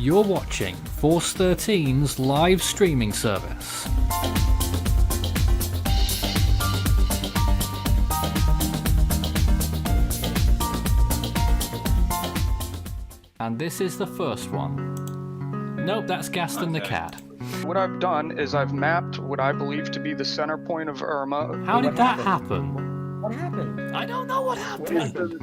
You're watching Force 13's live streaming service. And this is the first one. Nope, that's Gaston the cat. What I've done is I've mapped what I believe to be the center point of Irma. How did that happen? What happened? I don't know what happened.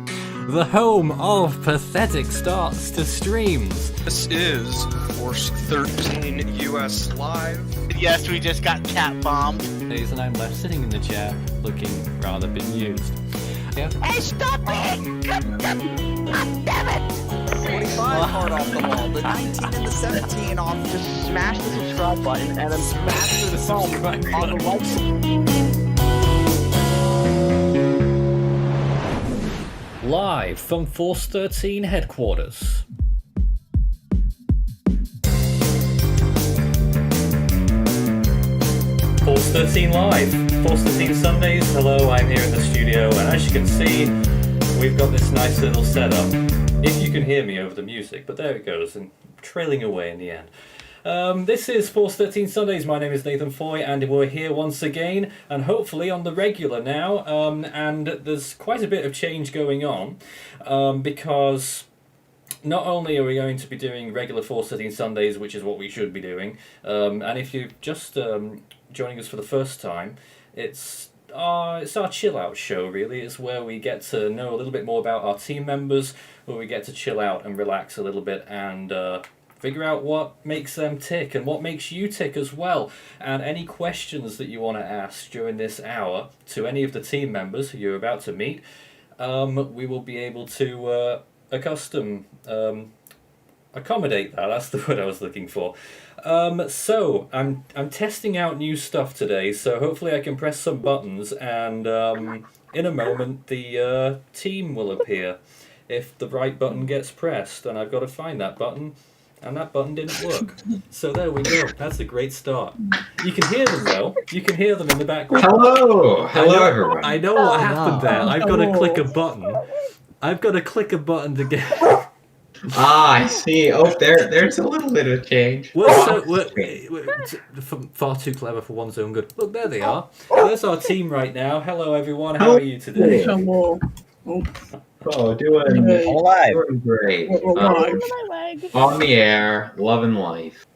The home of pathetic starts to streams. This is Force 13 US Live. Yes, we just got cat bombed. Days and I'm left sitting in the chair, looking rather bemused. Yeah. Hey, stop it! God damn it! 45 hard off the wall, the 19 and the 17 off. Just smash the subscribe button and then smash the subscribe on the like. Live from Force 13 headquarters. Force 13 Live, Force 13 Sundays. Hello, I'm here in the studio, and as you can see, we've got this nice little setup. If you can hear me over the music, but there it goes, and trailing away in the end. This is Force 13 Sundays. My name is Nathan Foy, and we're here once again, and hopefully on the regular now. And there's quite a bit of change going on, because not only are we going to be doing regular Force 13 Sundays, which is what we should be doing, and if you're just joining us for the first time, it's our chill out show, really. It's where we get to know a little bit more about our team members, where we get to chill out and relax a little bit and figure out what makes them tick and what makes you tick as well. And any questions that you want to ask during this hour to any of the team members who you're about to meet, we will be able to accommodate that. That's the word I was looking for. So I'm testing out new stuff today, so hopefully I can press some buttons and in a moment the team will appear if the right button gets pressed, and I've got to find that button, and that button didn't work. So there we go. That's a great start. You can hear them though. You can hear them in the background. Hello everyone. I know what happened there. I've got to click a button. I've got to click a button to get. I see. Oh, there's a little bit of change. We're far too clever for one's own good. Look, there they are. There's our team right now. Hello, everyone. How are you today? Oh, doing great. On the air, loving life.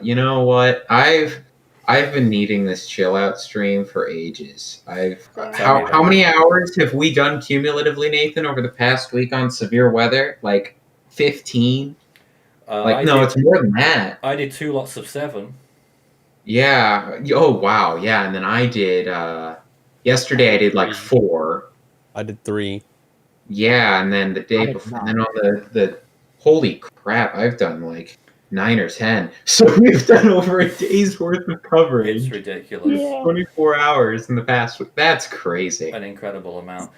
You know what? I've been needing this chill out stream for ages. How many hours have we done cumulatively, Nathan, over the past week on severe weather? Like 15? It's more than that. I did 2 lots of 7. Yeah. Oh, wow. Yeah, and then I did, yesterday I did like 4. I did 3. Yeah, and then the day before, and then on the holy crap, I've done like 9 or 10. So we've done over a day's worth of coverage. It's ridiculous. Yeah. 24 hours in the past week. That's crazy. An incredible amount.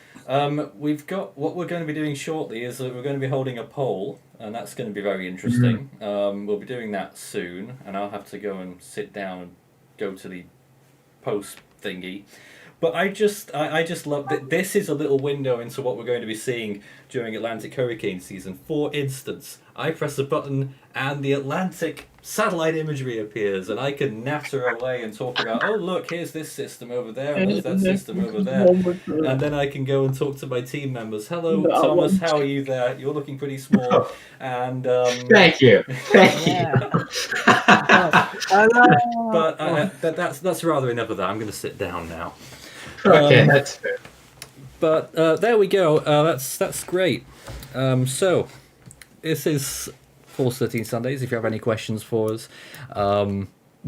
We've got what we're going to be doing shortly is that we're going to be holding a poll, and that's going to be very interesting. Mm-hmm. We'll be doing that soon, and I'll have to go and sit down and go to the post thingy. But I just love that this is a little window into what we're going to be seeing during Atlantic hurricane season. For instance, I press a button and the Atlantic satellite imagery appears, and I can natter away and talk about, oh look, here's this system over there, and there's that system over there, and then I can go and talk to my team members. Hello, Thomas, how are you there? You're looking pretty small, and thank you. But that's rather enough of that. I'm going to sit down now. Okay, that's fair. But there we go. That's great. So this is Force 13 Sundays. If you have any questions for us,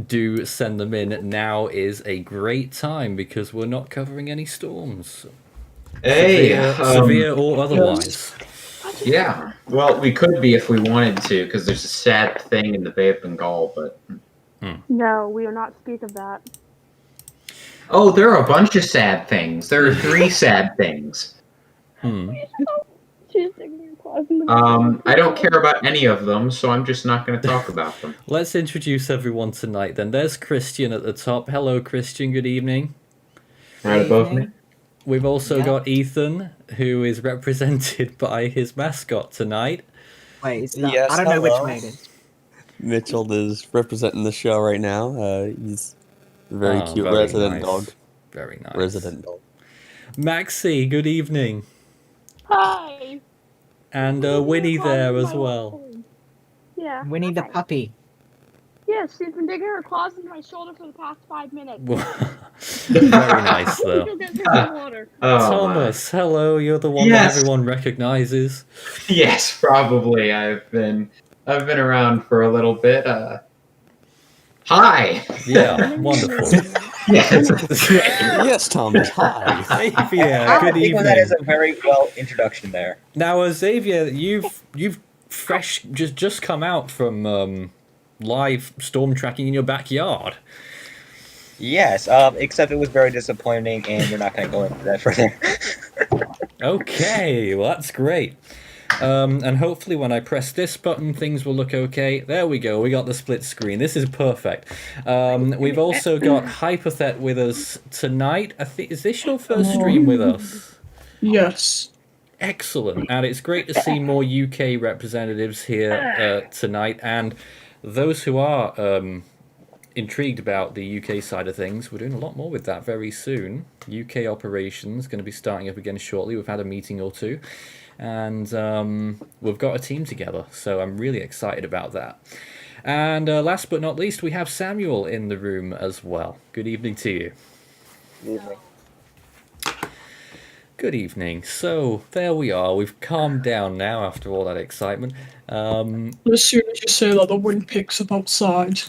do send them in. Now is a great time because we're not covering any storms. Hey, severe or otherwise. Yeah. Well, we could be if we wanted to, because there's a sad thing in the Bay of Bengal, but No, we will not speak of that. Oh, there are a bunch of sad things. There are 3 sad things. I don't care about any of them, so I'm just not going to talk about them. Let's introduce everyone tonight then. There's Christian at the top. Hello, Christian. Good evening. Right above me. We've also got Ethan, who is represented by his mascot tonight. Wait, it's not, I don't know which way it is. Mitchell is representing the show right now. He's a very cute very resident nice. dog. Very nice. Resident dog. Maxie, good evening. Hi. And Winnie there as well. Yeah. Winnie the hi. puppy. Yes, she's been digging her claws into my shoulder for the past 5 minutes. Very nice, though. Go get her some water. Oh, Thomas, hello. You're the one Yes. that everyone recognizes. Yes, probably. I've been around for a little bit. Hi. Yeah, wonderful. Yes. Yes, Thomas. Hi. Xavier, I good think that is evening. a very well introduction there. Now, Xavier, you've fresh just come out from live storm tracking in your backyard. Yes, except it was very disappointing, and we're not going to go into that further. Okay, well that's great. And hopefully when I press this button, things will look okay. There we go, we got the split screen. This is perfect. We've also got Hypothet with us tonight. I think, is this your first stream with us? Yes. Excellent, and it's great to see more UK representatives here tonight. And those who are intrigued about the UK side of things, we're doing a lot more with that very soon. UK operations going to be starting up again shortly. We've had a meeting or two, and we've got a team together, so I'm really excited about that. And last but not least, we have Samuel in the room as well. Good evening to you. Good evening. So there we are. We've calmed down now after all that excitement. As soon as you say that, the wind picks up outside.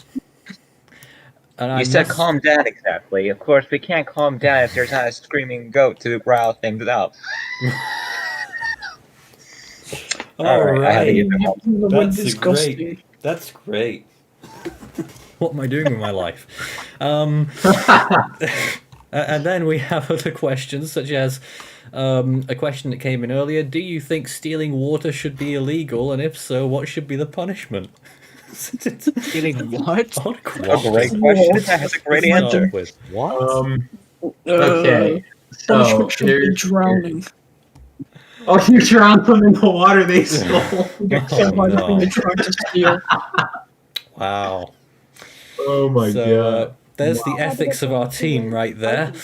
And You said calm down, exactly. Of course, we can't calm down if there's not a screaming goat to rile things up. All Alright, I had to right. get them out. The wind That's is great. gusty. That's great. What am I doing with my life? And then we have other questions, such as a question that came in earlier. Do you think stealing water should be illegal? And if so, what should be the punishment? Stealing what? Odd A question. great question. That has a great to start answer. with. What? Okay. So Punishment should be here's. drowning. Oh, you drowned them in the water they stole. Get killed by the no. thing they tried to steal. Wow. Oh my So god. there's the ethics of our team right there.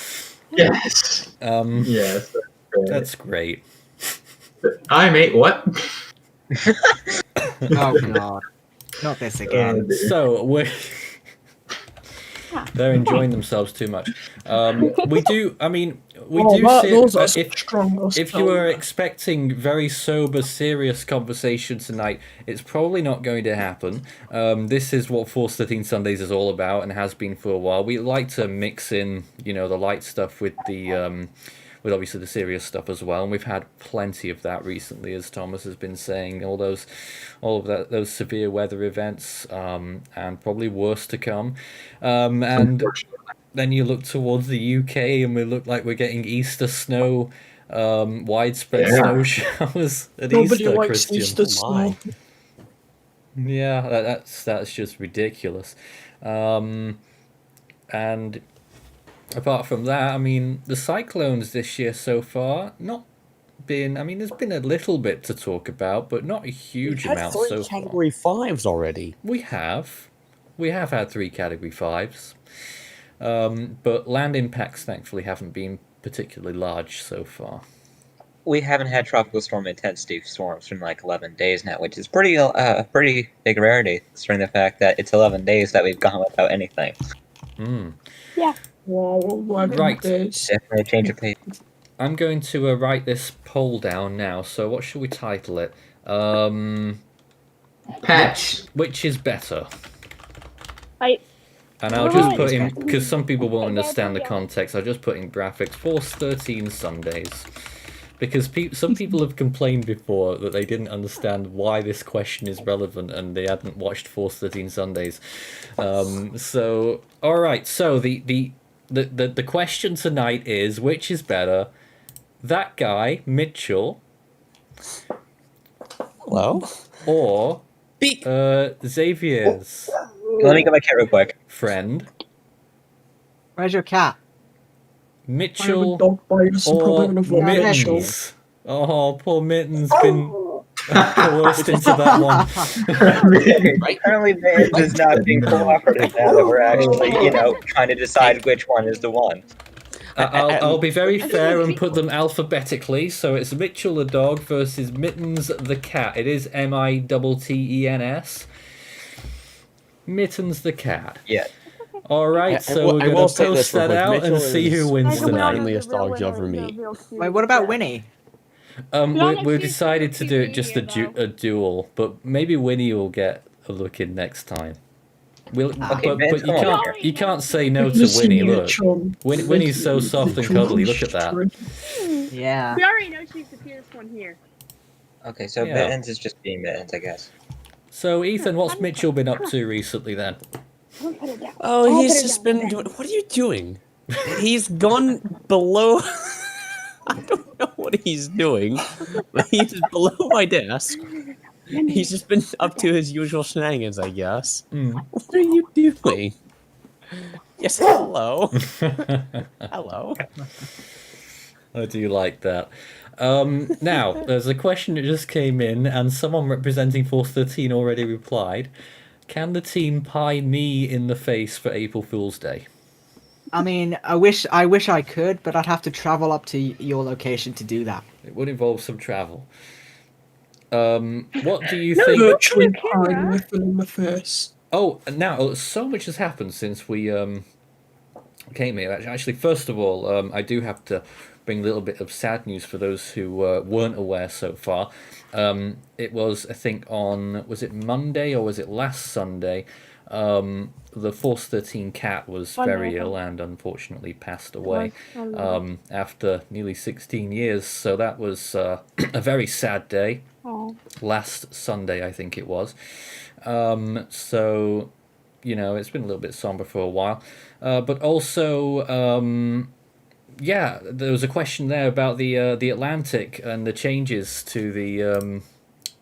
Yes. Yes. That's great. I mate. What? Oh god. Not this again. So we're they're enjoying themselves too much. We do. I mean, we do. Those are If strong. if you were expecting very sober, serious conversation tonight, it's probably not going to happen. This is what Force 13 Sundays is all about, and has been for a while. We like to mix in, you know, the light stuff with the with obviously the serious stuff as well, and we've had plenty of that recently, as Thomas has been saying. All of those severe weather events, and probably worse to come. And then you look towards the UK, and we look like we're getting Easter snow, widespread snow showers at Nobody Easter, likes Christian. Easter snow. Yeah, that's just ridiculous. And apart from that, I mean, the cyclones this year so far, not been. I mean, there's been a little bit to talk about, but not a huge We've had amount 3 so far. Category 5s already. We have had 3 Category 5s, but land impacts thankfully haven't been particularly large so far. We haven't had tropical storm intensity storms for like 11 days now, which is pretty big rarity, considering the fact that it's 11 days that we've gone without anything. Hmm. Wow, 11 Right. days. Definitely a change of pace. I'm going to write this poll down now. So what should we title it? Patch. Which is better? I And I'll just Right. put in, because some people won't understand the context, I'll just put in graphics, Force 13 Sundays. Because some people have complained before that they didn't understand why this question is relevant and they hadn't watched Force 13 Sundays. So, alright, so the question tonight is, which is better? That guy, Mitchell, Hello? or Xavier's Let me get my cat real quick. friend, Where's your cat? I have a Mitchell dog bite, so I'm probably or gonna vote Mitchell. Mittens. Oh, poor Mittens been coerced into that one. Apparently, Mittens is not being cooperative now that we're actually, trying to decide which one is the one. I'll be very fair and put them alphabetically. So it's Mitchell the dog versus Mittens the cat. It is Mittens. Mittens the cat. Yeah. All right, so we're going to post that out and see who wins I don't know tonight. who the Friendliest real dog winner you'll ever is, the meet. real cute Wait, what about cat. Winnie? We've decided to do it just a duel, but maybe Winnie will get a look in next time. But Vince, you come on. can't say no to Listen, Winnie. you Look, chum. Winnie's so soft and cuddly. Look at that. Yeah. We already know she's the cutest one here. Okay, so Yeah. Mittens is just being Mittens, I guess. So Ethan, what's Mitchell been up to recently then? Don't put it down. Oh, Don't he's put it just down. been doing. What are you doing? He's gone below. I don't know what he's doing, but he's below my desk. He's just been up to his usual shenanigans, I guess. What are you doing? Yes, hello. Hello. I do like that. Now, there's a question that just came in, and someone representing Force 13 already replied. Can the team pie me in the face for April Fool's Day? I mean, I wish I could, but I'd have to travel up to your location to do that. It would involve some travel. What do you No, think? virtually pine with them in the face. Oh, now so much has happened since we came here. Actually, first of all, I do have to bring a little bit of sad news for those who weren't aware so far. It was, I think, was it Monday or was it last Sunday? The Force 13 cat was very ill and unfortunately passed away after nearly 16 years. So that was a very sad day. Aw. Last Sunday, I think it was. So, it's been a little bit somber for a while. But also, there was a question there about the Atlantic and the changes to the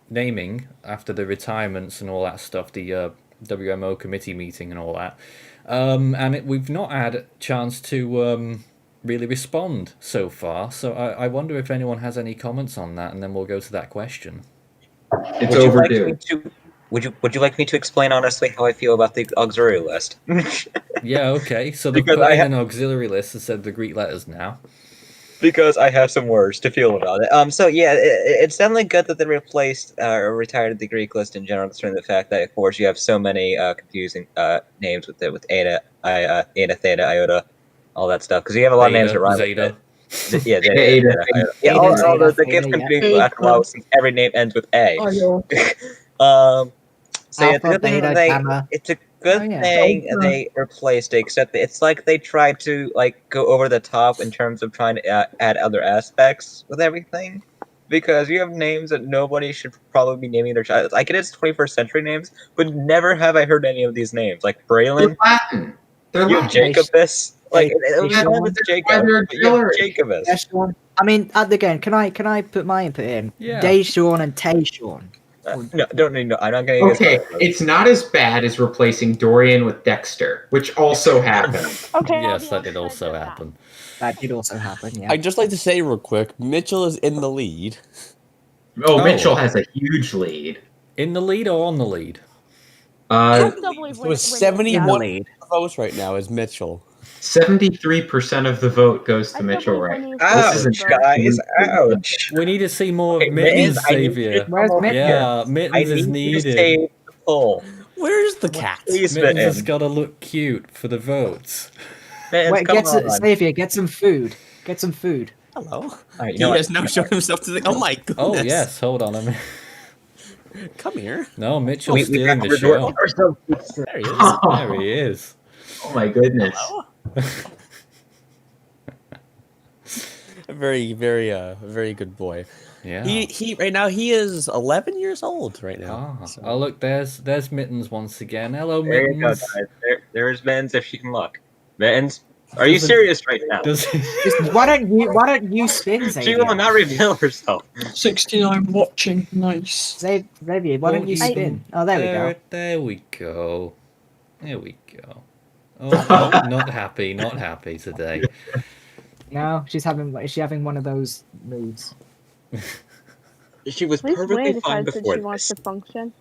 naming after the retirements and all that stuff, the WMO committee meeting and all that. We've not had a chance to really respond so far. So I wonder if anyone has any comments on that, and then we'll go to that question. It's overdue. Would you like me to explain honestly how I feel about the auxiliary list? Yeah, okay. So they Because put I in ha- an auxiliary list and said the Greek letters now. Because I have some words to feel about it. So yeah, it's definitely good that they replaced or retired the Greek list in general, considering the fact that of course you have so many confusing names with Eta, Theta, Iota, all that stuff. Because you have a lot of names that rhyme. Zeta. Yeah, Zeta, Iota. Yeah, Zeta, all Zeta, that gets Theta, confusing yeah. after a while since every name ends with A. Oh, yo. So yeah, it's a Alpha, good thing beta, that gamma. it's a good Oh, yeah. thing Oh, they replaced it, except it's like they tried to go over the top in terms of trying to add other aspects with everything, because you have names that nobody should probably be naming their child. Like it is 21st century names, but never have I heard any of these names. Like Braylon, They're Latin. They're you have Latin. Jacobus. Like Hey, it was hey, fine with Sean. Jacob, They're but you have auxiliary. Jacobus. Yeah, Sean. I mean, again, can I put my input in? Yeah. Deshawn and Tayshawn. No, don't need. No, I'm not getting. Okay, it's not as bad as replacing Dorian with Dexter, which also happened. Okay. Yes, I'll that did be also honest, I happen. That did also happen. Yeah. I'd just like to say real quick, Mitchell is in the lead. Oh, Oh. Mitchell has a huge lead. In the lead or on the lead? I still believe It was Winnie- 71 lead. votes right now is Mitchell. 73% of the vote goes I to still Mitchell believe right Winnie is Ouch, the best. guys! Ouch! We need to see more Hey, of Mittens, Mittens, I need you Xavier. to Where's come over Mittens? here. Yeah, I Mittens is need you to needed. save the poll. Where's the cat? Please, Mittens has Mittens. got to look cute for the votes. Mittens, Wait, come get on. Xavier, get some food. Get some food. Hello. Alright, you He know what? has now shown himself to the. Oh my goodness. Oh, yes, hold on a minute. Come here. No, Mitchell's We stealing have the to resort- show. There he is. There he is. Oh my goodness. A very good boy. Yeah. He right now he is 11 years old right now. Ah. So- Oh, look, there's Mittens once again. Hello, There you go, Mittens. guys. There's Mittens if she can look. Mittens, are you serious right now? Does Just, why don't you spin, She Xavier? will not reveal herself. 69 watching. Nice. Xavier, why don't you Oh, spin? Oh, there we go. There we go. There we go. Oh, no, not happy, not happy today. No, is she having one of those moods? She was At least perfectly Wayne fine decides that before she wants this. to function.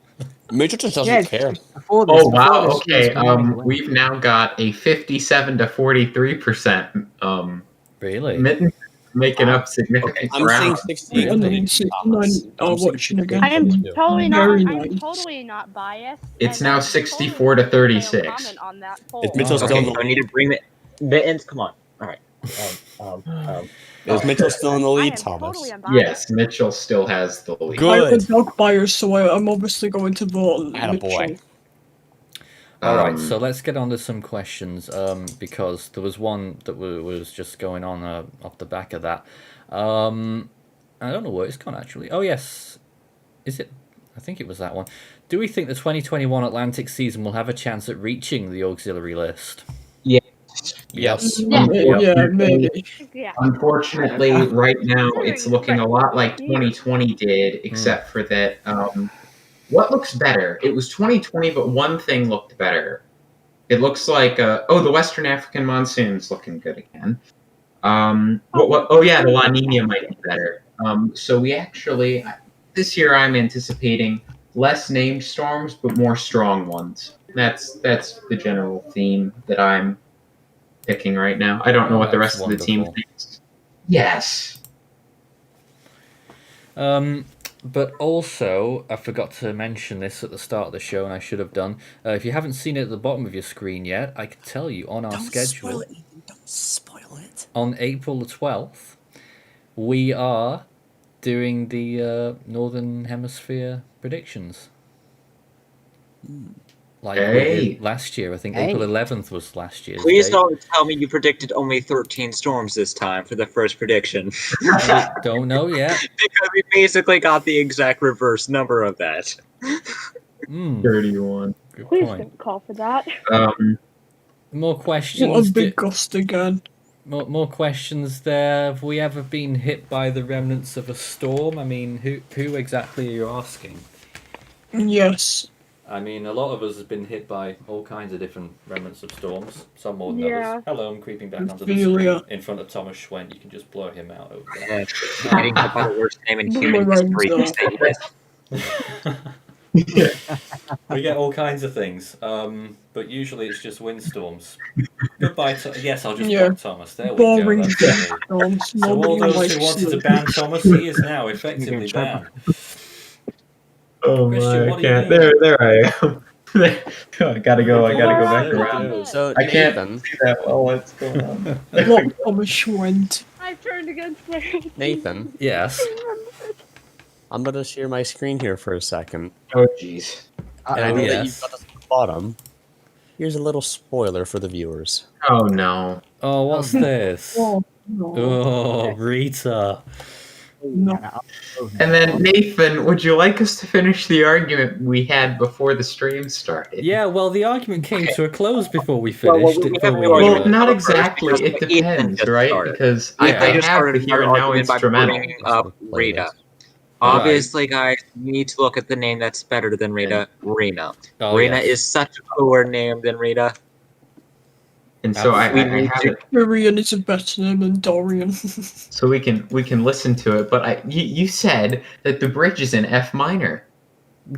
Major just doesn't Yeah, care. before this, Oh before wow, this, she was okay. promoting the win. We've now got a 57 to 43% Really? Mitten making up significant I'm saying ground. 68. And Really? then 69 are I'm saying watching again. I am too. totally Very not. I'm nice. totally not biased. It's and now I 64 to totally will 36. comment on that poll. Is Mitchell Oh, still in Okay, the so I lead? need to bring the Mittens. Come on. All right. Is Mitchell still in the I lead, am Thomas? totally unbiased. Yes, Mitchell still has the lead. Good. I have a dog bias, so I'm obviously going to vote Attaboy. Mitchell. All right, Um, so let's get on to some questions because there was one that was just going on off the back of that. I don't know where it's gone actually. Oh yes, is it? I think it was that one. Do we think the 2021 Atlantic season will have a chance at reaching the auxiliary list? Yes. Yes. Yeah. Yeah, maybe. Yeah. Unfortunately, right now it's looking a lot like Right. 2020 did, except for that. What looks better? It was 2020, but one thing looked better. It looks like the Western African monsoon's looking good again. Oh yeah, the La Nina might be better. So we actually this year I'm anticipating less named storms, but more strong ones. That's the general theme that I'm picking right now. I don't know what the That's rest of the team wonderful. thinks. Yes. But also, I forgot to mention this at the start of the show, and I should have done. If you haven't seen it at the bottom of your screen yet, I can tell you on our Don't schedule. spoil it, Ethan. Don't spoil it. On April the 12th, we are doing the Northern Hemisphere predictions. Like we Hey. did last year. I think Hey. April 11th was last year's Please date. don't tell me you predicted only 13 storms this time for the first prediction. We don't know yet. Because we basically got the exact reverse number of that. 31. Good Please point. don't call for that. More What a questions. big gust again. More questions there. Have we ever been hit by the remnants of a storm? I mean, who exactly are you asking? Yes. I mean, a lot of us have been hit by all kinds of different remnants of storms, some more than Yeah. others. Hello, I'm creeping back onto the Ophelia. screen in front of Thomas Schwent. You can just blow him out over there. Getting hit by the worst name in human history. Boomerangs to say this. We get all kinds of things, but usually it's just windstorms. Goodbye, yes, I'll just Yeah. block Thomas. There we Boring go. That's me. storms. So all Nobody those likes who wanted to them. ban Thomas, he is now effectively banned. Oh Christian, my! what I do you can't. mean? There I am. I gotta go. I gotta go back There we around. go. So, I can't Nathan, see that well. What's going on? What Thomas went. I've turned against my Nathan, Yes. I'm going to share my screen here for a second. Oh jeez. And I know that yes. you've got this at the bottom. Here's a little spoiler for the viewers. Oh no. Oh, what's this? Oh, no. Oh, Rita. No. And then Nathan, would you like us to finish the argument we had before the stream started? Yeah, well, the argument came to a close before we Well, finished. we before have we no knew Well, it. not First, exactly. because It Ethan depends, just right? started. Because Yeah. I I just have started the here our and now argument by instrumental. bringing up Play Rita. this. Obviously, guys, we need to look at the name that's better than Rita. Rena. Oh, Rena yes. is such a cooler name than Rita. And so I We have need to- it Miriam is a better name than Dorian. so we can listen to it. But you said that the bridge is in F minor.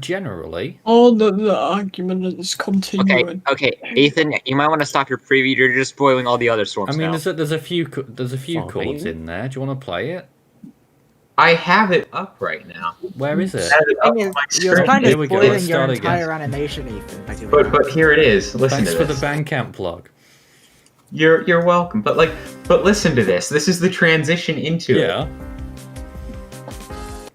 Generally. Oh, the argument is continuing. Okay, Ethan, you might want to stop your preview. You're just spoiling all the other storms I mean, now. there's a few Fine. chords in there. Do you want to play it? I have it up right now. Where is it? I have it up Thing on is, my you're screen. kind of Here we go, spoiling let's your start entire animation, Ethan. by doing that. But here it is. Listen Thanks to for the this. Bandcamp plug. You're welcome. But listen to this. This is the transition into it. Yeah.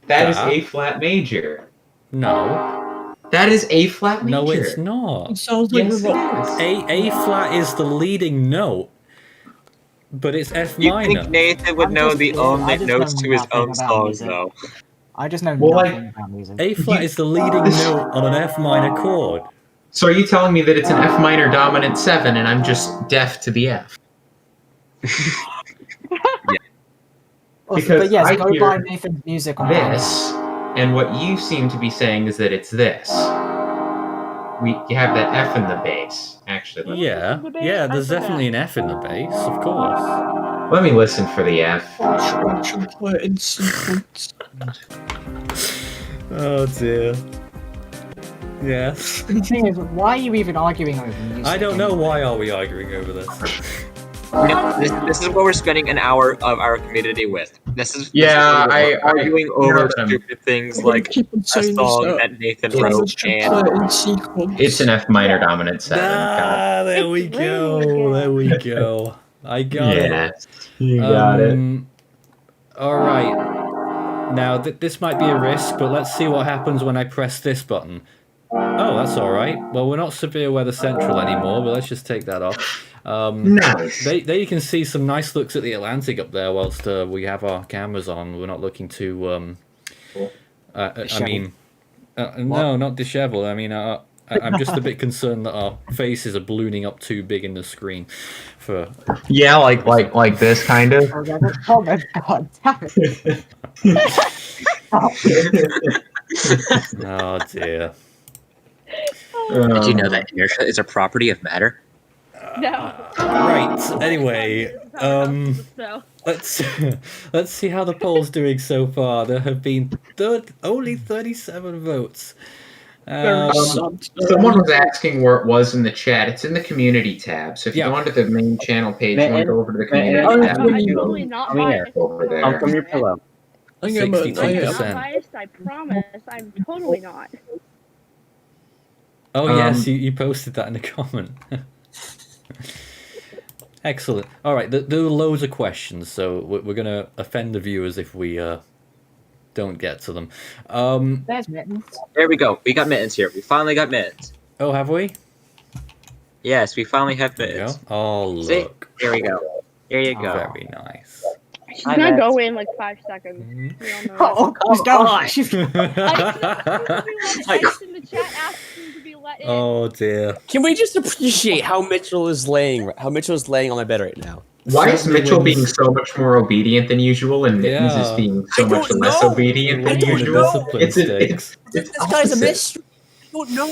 That is Ah. A flat major. No. That is A flat major. No, it's not. It sounds like Yes, we're it not. is. A flat is the leading note, but it's F You minor. think Nathan would I'm know just- the I own just notes know to his nothing own about songs, music. though? I just know Well, nothing about music. A flat is the leading note on an F minor chord. So are you telling me that it's an F minor dominant 7 and I'm just deaf to the F? because But yes, I go hear buy Nathan's music on This, and what you seem to be saying is that it's this. You have that F in the bass, actually. Yeah, yeah, there's definitely an F in the bass, of course. Let me listen for the F. I should play it in sequence. Oh dear. Yes. The thing is, why are you even arguing over music? I don't know why are we arguing over this. This is what we're spending an hour of our community with. This is Yeah, we're arguing over that I'm- stupid things I'm gonna like keep on a saying song this, that Nathan it's- wrote should and play it in sequence. It's an F minor dominant 7. God. There we It's go. raining There we go. I got it. Yes, you got it. All right. Now this might be a risk, but let's see what happens when I press this button. Oh, that's all right. Well, we're not severe weather central anymore, but let's just take that off. Nice. There you can see some nice looks at the Atlantic up there whilst we have our cameras on. We're not looking to. I mean, no, not disheveled. I mean, I'm just a bit concerned that our faces are ballooning up too big in the screen. For Yeah, like this kind of. Oh my god, damn it. oh dear. Did you know that inertia is a property of matter? No. Right. Anyway, So. let's see how the poll's doing so far. There have been only 37 votes. Someone was asking where it was in the chat. It's in the community tab. So if you Yeah. go onto the main channel page, you want to go over to the Man, community I'm tab. I'm you- totally not come here. biased. Over there. Come from your pillow. I am a- I 62%. am- I'm not biased, I promise. I'm totally not. Oh Um, yes, you posted that in the comment. Excellent. All right, there were loads of questions, so we're gonna offend the viewers if we don't get to them. There's Mittens. There we go. We got mittens here. We finally got mittens. Oh, have we? Yes, we finally have There you go. mittens. Oh, See? look. Here we go. Here you go. Very nice. She's Hi, gonna Matt. go in like 5 seconds. Mhm. We all know Oh, who's on. going? I just in the chat asking to be let in. Oh dear. Can we just appreciate how Mitchell is laying on my bed right now? Why is Certainly Mitchell wins. being so much more obedient than usual, and Mittens Yeah. is being so I much don't less know. obedient than Wins in the usual? discipline It's stakes. This guy's a opposite. mystery. I don't know.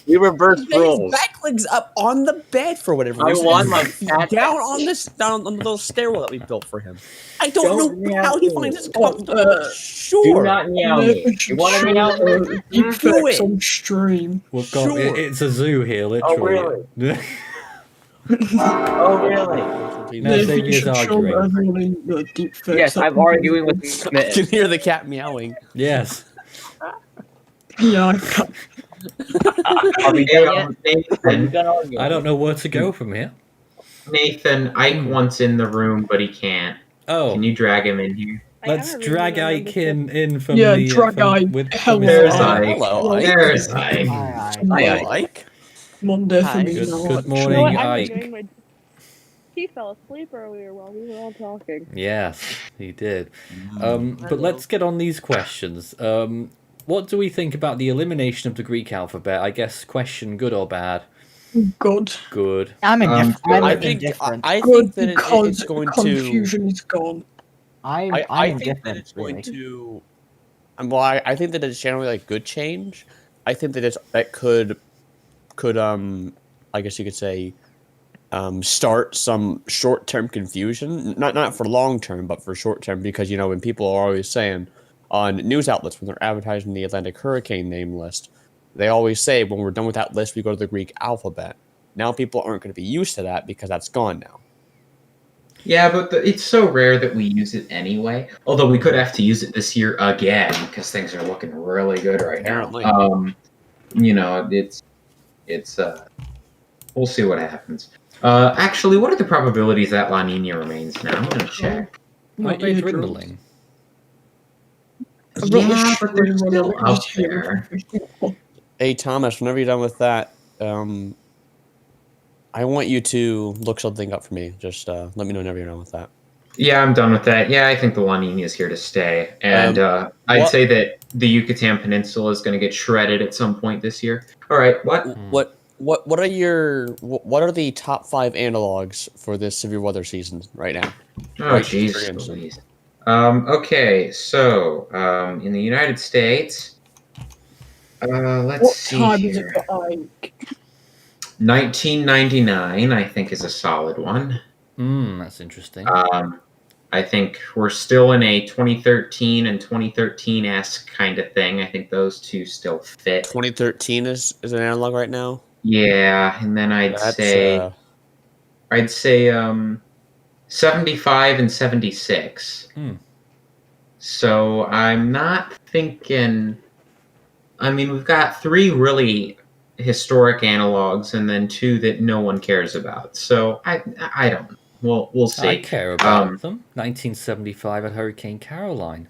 We reversed He's got his roles. back legs up on the bed for whatever I reason. won His my feet cat. down on the little stairwell that we built for him. I don't Don't know meow how he me. finds his Oh, comfortable. Sure. Do not meow me. You want to meow me? Deep Do facts it. on stream. We've got Sure. it's a zoo here, literally. Oh, really? Now Nathan, Xavier's you should show arguing. everyone in the deep facts. Yes, I'm arguing with I mittens. can hear the cat meowing. Yes. Yeah, I can't. Are we Hey, done yet? Nathan, I don't know where to go from here. Nathan, Ike wants in the room, but he can't. Oh, Can you drag him in here? let's drag Ike in from Yeah, the drag from, Ike. with Hell from his There's side. Ike. Hello, Ike. There's Ike. Alright. Hi, Ike. Monday Hi. for me. Good- now, good actually. morning, You know what? Ike. He fell asleep earlier while we were all talking. Yes, he did. But let's get on these questions. What do we think about the elimination of the Greek alphabet? I guess question good or bad? Good. Good. I'm indifferent. I'm I think indifferent. I Good think that because it's going to. confusion is gone. I'm I think that indifferent. it's going Really. to. Well, I think that it's generally like good change. I think that that could I guess you could say start some short-term confusion. Not for long-term, but for short-term, because when people are always saying on news outlets when they're advertising the Atlantic hurricane name list, they always say when we're done with that list we go to the Greek alphabet. Now people aren't going to be used to that because that's gone now. Yeah, but it's so rare that we use it anyway. Although we could have to use it this year again because things are looking really good right Apparently. now. It's we'll see what happens. Actually, what are the probabilities that La Nina remains now? I'm gonna check. Might be dwindling. I've got the Yeah, but they're stream still running, up just here. there. Hey Thomas, whenever you're done with that, I want you to look something up for me. Just let me know whenever you're done with that. Yeah, I'm done with that. Yeah, I think the La Nina is here to stay, and I'd what- say that the Yucatan Peninsula is going to get shredded at some point this year. All right, what? What are the top 5 analogs for this severe weather season right now? Oh, Right, jeez, for instance. Louise. Okay, so in the United States, let's What see time is it here. for Ike? 1999, I think, is a solid one. That's interesting. I think we're still in a 2013 and 2013-esque kind of thing. I think those two still fit. 2013 is an analog right now. Yeah, and then I'd That's, say 75 and 76. So I'm not thinking. I mean, we've got 3 really historic analogs, and then 2 that no one cares about. So I don't know. We'll see. I care about them. 1975 at Hurricane Caroline.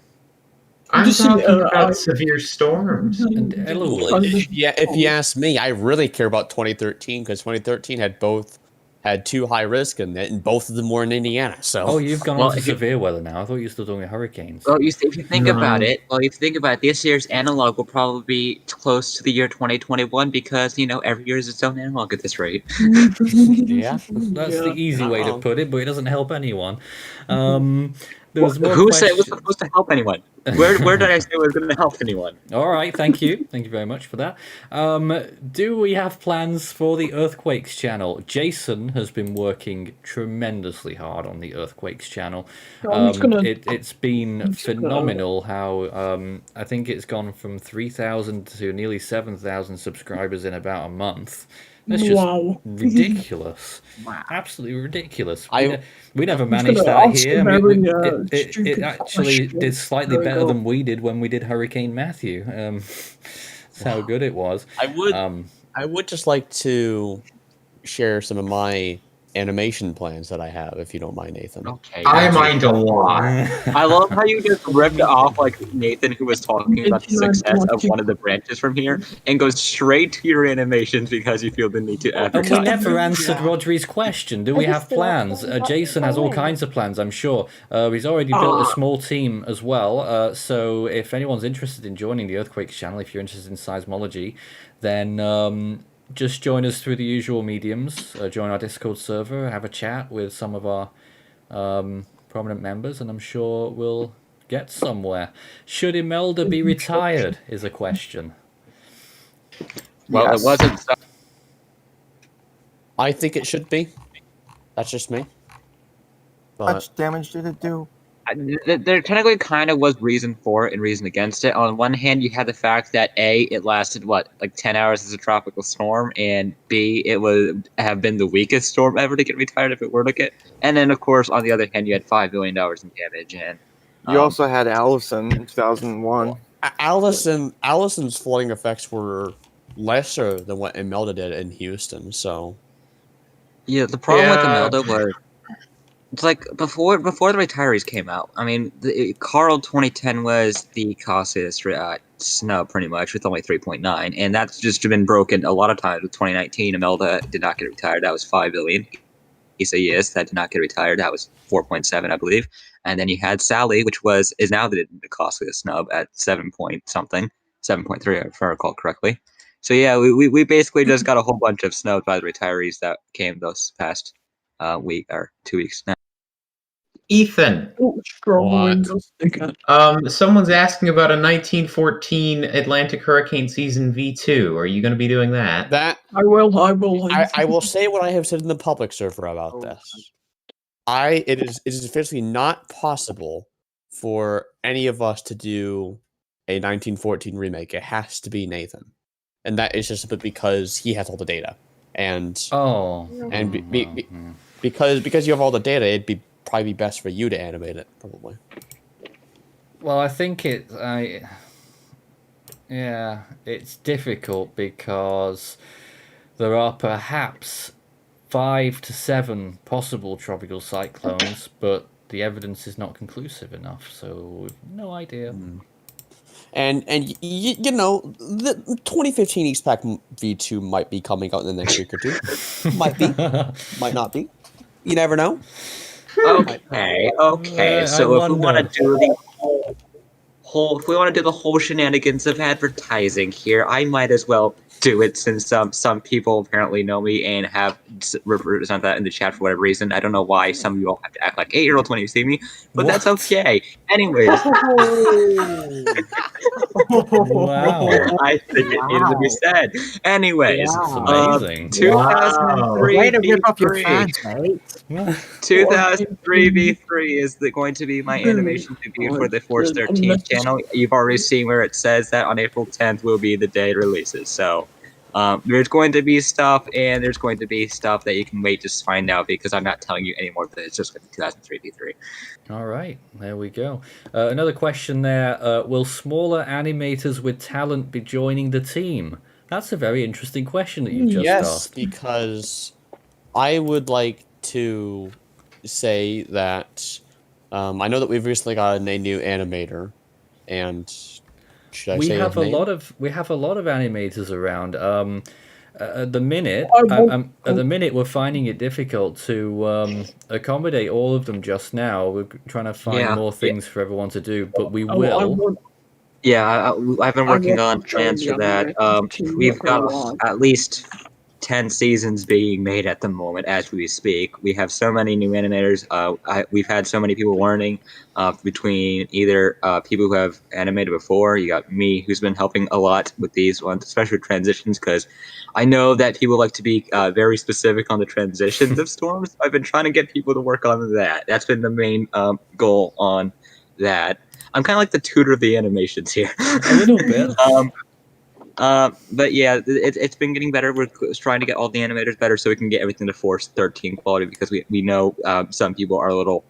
I'm Just see, talking about severe storms. And Eloise. Yeah, if you ask me, I really care about 2013 because 2013 had 2 high risk in it, and both of them were in Indiana. So Oh, you've gone on to severe weather now. I thought you were still doing hurricanes. Well, if you think about it, this year's analog will probably be close to the year 2021 because every year is its own analog at this rate. yeah, That's the easy way to put it, but it doesn't help anyone. There was Who said it was supposed to help anyone? Where did I say it was going to help anyone? All right, thank you. Thank you very much for that. Do we have plans for the Earthquakes channel? Jason has been working tremendously hard on the Earthquakes channel. It's been phenomenal how I think it's gone from 3,000 to nearly 7,000 subscribers in about a month. That's just ridiculous. Wow. Absolutely ridiculous. We never managed gonna that ask here. a very, It actually question. did slightly There we better go. than we did when we did Hurricane Matthew. That's how good it was. I would just like to share some of my animation plans that I have, if you don't mind, Nathan. Okay. I mind a lot. I love how you just ripped off Nathan, who was talking about the success of one of the branches from here, and goes straight to your animations because you feel the need to And we advertise. never answered Rodri's question. Do we have plans? Jason has all kinds of plans, I'm sure. He's already built a small team as well. So if anyone's interested in joining the Earthquakes channel, if you're interested in seismology, then just join us through the usual mediums. Join our Discord server, have a chat with some of our prominent members, and I'm sure we'll get somewhere. Should Imelda be retired is a question. Well, Yes. it wasn't. I think it should be. That's just me. How But much damage did it do? There technically kind of was reason for it and reason against it. On one hand, you had the fact that A, it lasted 10 hours as a tropical storm, and B, it would have been the weakest storm ever to get retired if it were to get. And then, of course, on the other hand, you had $5 billion in damage. And You also had Allison in 2001. Allison's flooding effects were lesser than what Imelda did in Houston. So yeah, the problem with Yeah. Imelda was it's before the retirees came out. I mean, Carl 2010 was the costliest snub pretty much with only 3.9, and that's just been broken a lot of times. With 2019, Imelda did not get retired. That was 5 billion. Isaias that did not get retired. That was 4.7, I believe. And then you had Sally, which is now the costliest snub at 7 point something, 7.3 if I recall correctly. So yeah, we basically just got a whole bunch of snubs by the retirees that came this past week or 2 weeks now. Ethan, Struggling. someone's asking about a 1914 Atlantic Hurricane Season V2. Are you going to be doing that? I will. I will say what I have said in the public server about this. It is officially not possible for any of us to do a 1914 remake. It has to be Nathan, and that is just because he has all the data, and because you have all the data, it'd be probably best for you to animate it, probably. Well, I think it's difficult because there are perhaps 5 to 7 possible tropical cyclones, but the evidence is not conclusive enough, so we've no idea. And you know, the 2015 East Pack V2 might be coming out in the next week or two. Might be, might not be. You never know. Okay. So if we want to do the whole shenanigans of advertising here, I might as well do it since some people apparently know me and have represent that in the chat for whatever reason. I don't know why some of you all have to act like 8-year-olds when you see me, but that's okay. Anyways. Wow. I think it needs to be said. Anyways, Wow. Amazing. 2003 Way to rip off your V3. fans, mate. 2003 V3 is going to be my animation debut for the Force 13 channel. You've already seen where it says that on April 10th will be the day it releases. So there's going to be stuff, and there's going to be stuff that you can wait to find out because I'm not telling you anymore. But it's just going to be 2003 V3. All right, there we go. Another question there. Will smaller animators with talent be joining the team? That's a very interesting question that you've just asked. Because I would like to say that I know that we've recently gotten a new animator, and should I We say have his a name? lot of animators around. At the minute, I at the minute, we're finding it difficult to accommodate all of them just now. We're trying to find more things for everyone to do, but we will. Yeah, I've been working I on want plans for Joey that. on the team, We've not gonna got lie. at least 10 seasons being made at the moment as we speak. We have so many new animators. We've had so many people learning between either people who have animated before. You got me, who's been helping a lot with these ones, especially with transitions, because I know that people like to be very specific on the transitions of storms. I've been trying to get people to work on that. That's been the main goal on that. I'm kind of like the tutor of the animations here. A little bit. But yeah, it's been getting better. We're trying to get all the animators better so we can get everything to Force 13 quality because we know some people are a little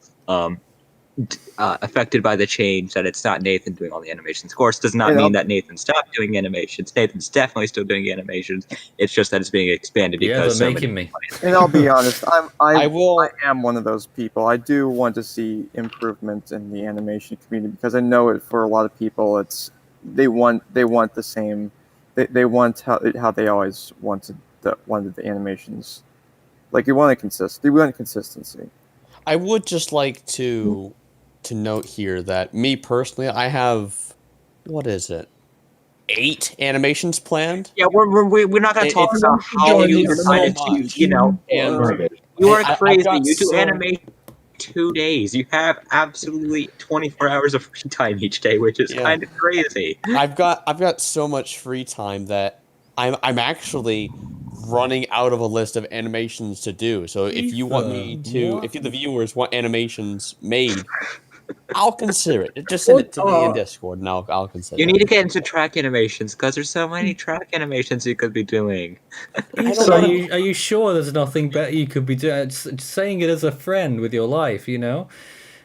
affected by the change that it's not Nathan doing all the animations. Of course, does not mean that Nathan stopped doing animations. Nathan's definitely still doing animations. It's just that it's being expanded Yeah, because they're making me. And I'll be honest, I will. am one of those people. I do want to see improvement in the animation community because I know it for a lot of people. They want the same. They want how they always wanted the animations. Like they want consistency. I would just like to note here that me personally, I have, what is it, 8 animations planned? Yeah, we're not going to talk about how you decided to, you know, and you are I've crazy. got You do so- animate 2 days. You have absolutely 24 hours of free time each day, which is Yeah. kind of crazy. I've got so much free time that I'm actually running out of a list of animations to do. So if you want me to, if you the viewers want animations made, I'll consider it. Just send it to me in Discord, and I'll consider You it. need to get into track animations because there's so many track animations you could be doing. So are you sure there's nothing better you could be doing? Saying it as a friend with your life, you know?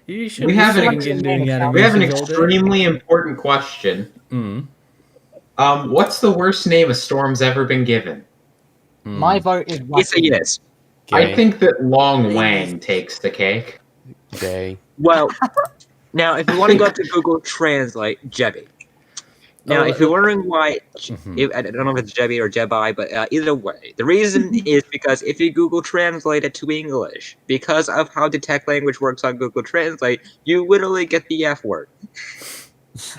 You should We be have sitting and doing we have an animations all day. extremely important question. What's the worst name a storm's ever been given? My vote is It's a yes. I think that Long Wang takes the cake. Gay. Well, now if you want to go to Google Translate, Jebby. Now, if you're wondering why, I don't know if it's Jebby or Jebai, but either way, the reason is because if you Google Translate it to English, because of how Detect Language works on Google Translate, you literally get the F word.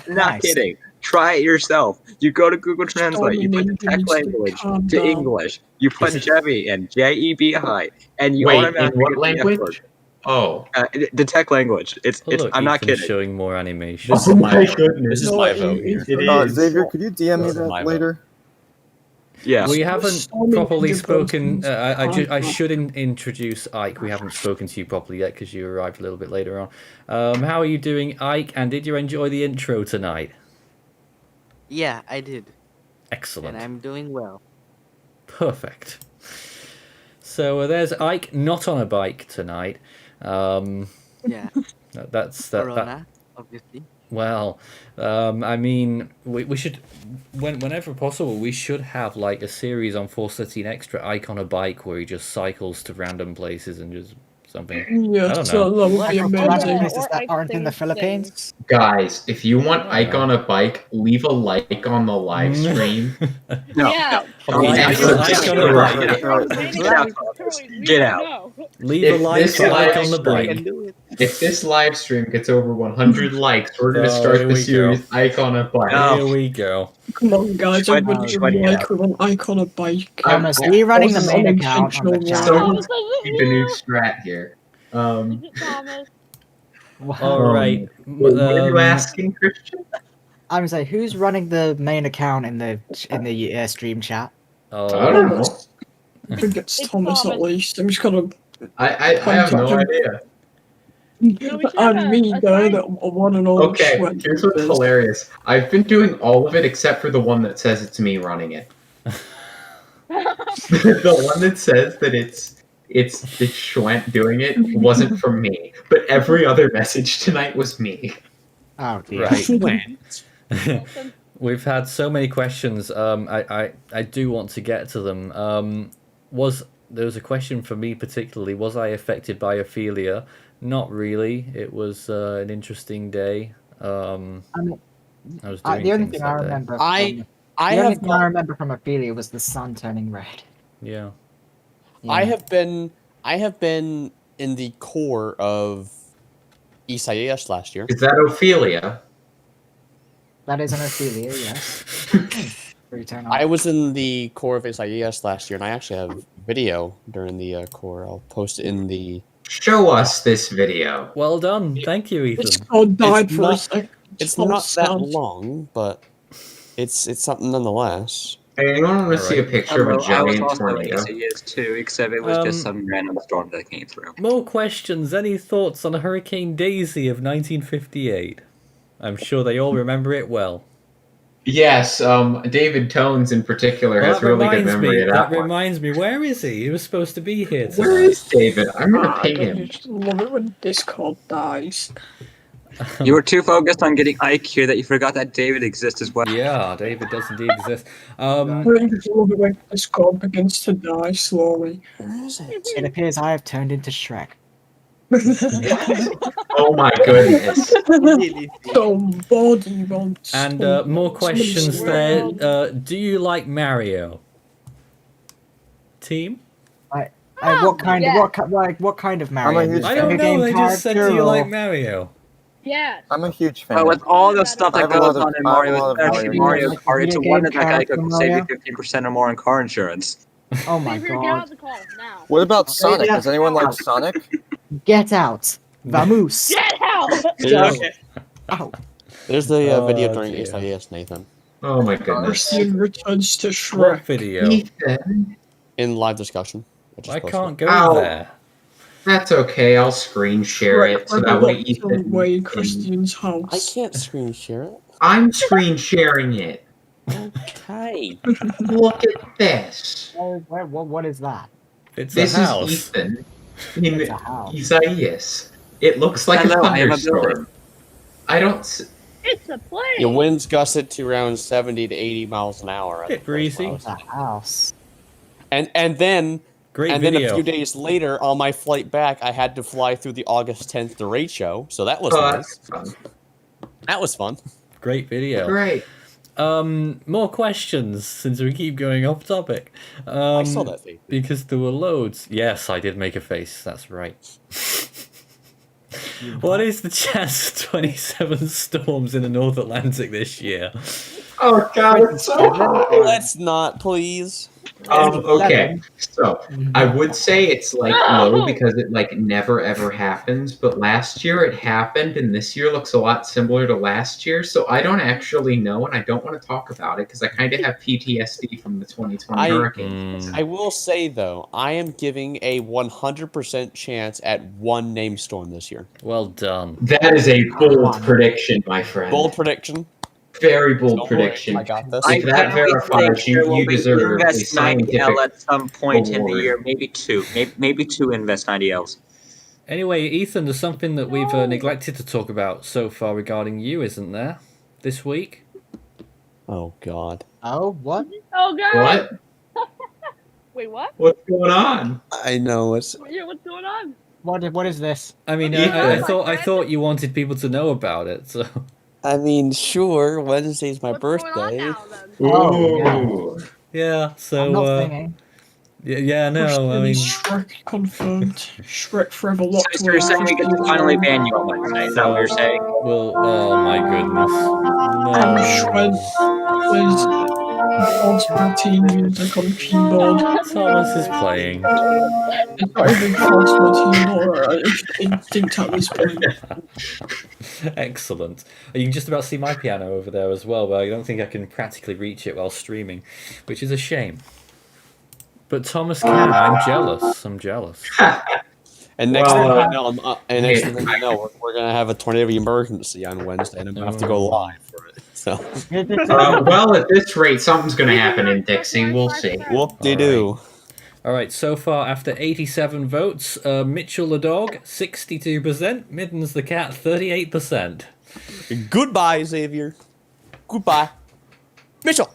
Not kidding. Try it yourself. You go to Google Translate, you put Detect Language to English, you put Jebby and Jebi, and you Wait, automatically in what get the F word. language? Oh. Detect Language. It's. Look, I'm not Ethan's kidding. showing more animation. This is my vote here. Xavier, could you DM me This is that my later? Yeah. We haven't properly spoken. I should introduce Ike. We haven't spoken to you properly yet because you arrived a little bit later on. How are you doing, Ike? And did you enjoy the intro tonight? Yeah, I did. Excellent. And I'm doing well. Perfect. So there's Ike, not on a bike tonight. Yeah. That's Corona, obviously. Well, I mean, we should, whenever possible, we should have like a series on Force 13 Extra, Ike on a bike, where he just cycles to random places and just something. Yeah, I don't so know. that would be amazing. Places that aren't in the Philippines. Guys, if you want Ike on a bike, leave a like on the live stream. No. Yeah. Ike on a bike. Get out. Leave a like for Ike on the bike. If this live stream gets over 100 likes, we're gonna start here the we series go. Ike on a bike. Here we go. Come on, guys, I would like with an icon a bike. Thomas, are you running the main account on the channel? So keep a new strat here. Thomas. All right. What are you asking, Christian? I'm gonna say, who's running the main account in the stream chat? I don't know. I think it's Thomas at least. I'm just gonna. I have no idea. I'm me, though, that one and all. Okay, here's what's hilarious. I've been doing all of it except for the one that says it's me running it. The one that says that it's Schwent doing it wasn't from me, but every other message tonight was me. Oh dear. Right. We've had so many questions. I do want to get to them. There was a question for me particularly. Was I affected by Ophelia? Not really. It was an interesting day. I was doing the only things thing that I day. remember. I the only have thing I remember from Ophelia was the sun turning red. Yeah. I have been in the core of Isaias last year. Is that Ophelia? That is an Ophelia, yes. I was in the core of Isaias last year, and I actually have video during the core. I'll post it in the. Show us this video. Well done. Thank you, Ethan. Discord died for a not- second. It's all not that sounds- long, but it's something nonetheless. Hey, anyone want to see a picture of a I was giant also in tornado? Isaias too, except it was just some random storm that came through. More questions. Any thoughts on Hurricane Daisy of 1958? I'm sure they all remember it well. Yes, David Tones in particular Well, has really good memory of that one. reminds me. Where is he? He was supposed to be here tonight. Where is David? I'm gonna I ping him. just love it when Discord dies. You were too focused on getting IQ that you forgot that David exists as well. Yeah, David does indeed exist. I just love it when Discord begins to die slowly. Where is it? It appears I have turned into Shrek. Oh my goodness. Somebody wants. And more questions there. Do you like Mario? Team? What kind of Mario? I'm a huge I don't fan. know. They just said, "Do you character like or- Mario?" Yes. I'm a huge fan. But with all the stuff I that have a goes lot of- on in I have a Mario, lot of especially Mario Mario games. Kart, it's Video one game that that guy could character save you Mario? 15% or more in car insurance. Oh my Xavier, get out god. of the call now. What about Sonic? Yeah. Does anyone like Sonic? Get out. Vamos. Get out! There's, Oh. there's the video Oh, during dear. Isaias, Nathan, Oh my goodness. Christian returns to What Shrek. video? Ethan, in live discussion. which is I posted. can't go Ow. there. that's okay. I'll screen share it so that way Ethan. Away Christian's house. I can't screen share it. I'm screen sharing it. Okay. Look at this. What is that? It's This a is house. Ethan in It's a house. Isaias. It looks like Hello, a I am a thunderstorm. I don't. It's a plane! Your winds gusted to around 70 to 80 miles an hour. at Bit the first breezy. mile. It's a house. And then Great then video. a few days later, on my flight back, I had to fly through the August 10th derecho, so that was Oh, nice. that's fun. That was fun. Great video. Great. More questions since we keep going off topic. I saw that thing. Because there were loads. Yes, I did make a face. That's right. What is the chance of 27 storms in the North Atlantic this year? Oh god, it's so hard. Let's not, please. Okay, so I would say it's like low because it like never ever happens, but last year it happened and this year looks a lot similar to last year, so I don't actually know and I don't want to talk about it because I kind of have PTSD from the 2020 hurricane. I will say, though, I am giving a 100% chance at one name storm this year. Well done. That is a bold prediction, my friend. Bold prediction. Very bold Don't worry, prediction. I got this. If that verifies, you deserve a Invest 90L scientific at some point in the award. year, maybe two. Maybe two Invest 90Ls. Anyway, Ethan, there's something that we've neglected to talk about so far regarding you, isn't there? This week? Oh, God. Oh, what? Oh god! What? Wait, what? What's going on? I know it's. Yeah, what's going on? What is this? I mean, Yeah. I thought you wanted people to know about it, so... I mean, sure. Wednesday's my What's going on birthday. now, then? Ooh. Yeah, so... I'm not singing. Yeah, no, I mean... Shrek confirmed. Shrek forever locked. So you're saying we get to finally ban you on Wednesday? Is that what you're saying? Well, oh my goodness. Shred No. was Ultimate Team music on keyboard. Thomas is playing. It's not even Ultimate Team or instinct at this point. Excellent. You can just about see my piano over there as well, but I don't think I can practically reach it while streaming, which is a shame. But Thomas can. I'm jealous. I'm jealous. And next Well, thing you know, we're gonna have a tornado emergency on Wednesday, and I'm gonna have to go live for it. So, well, at this rate, something's going to happen in Dixie. We'll see. whoop-de-doo. All right, so far after 87 votes, Mitchell the dog 62%, Middens the cat 38%. Goodbye, Xavier. Goodbye, Mitchell.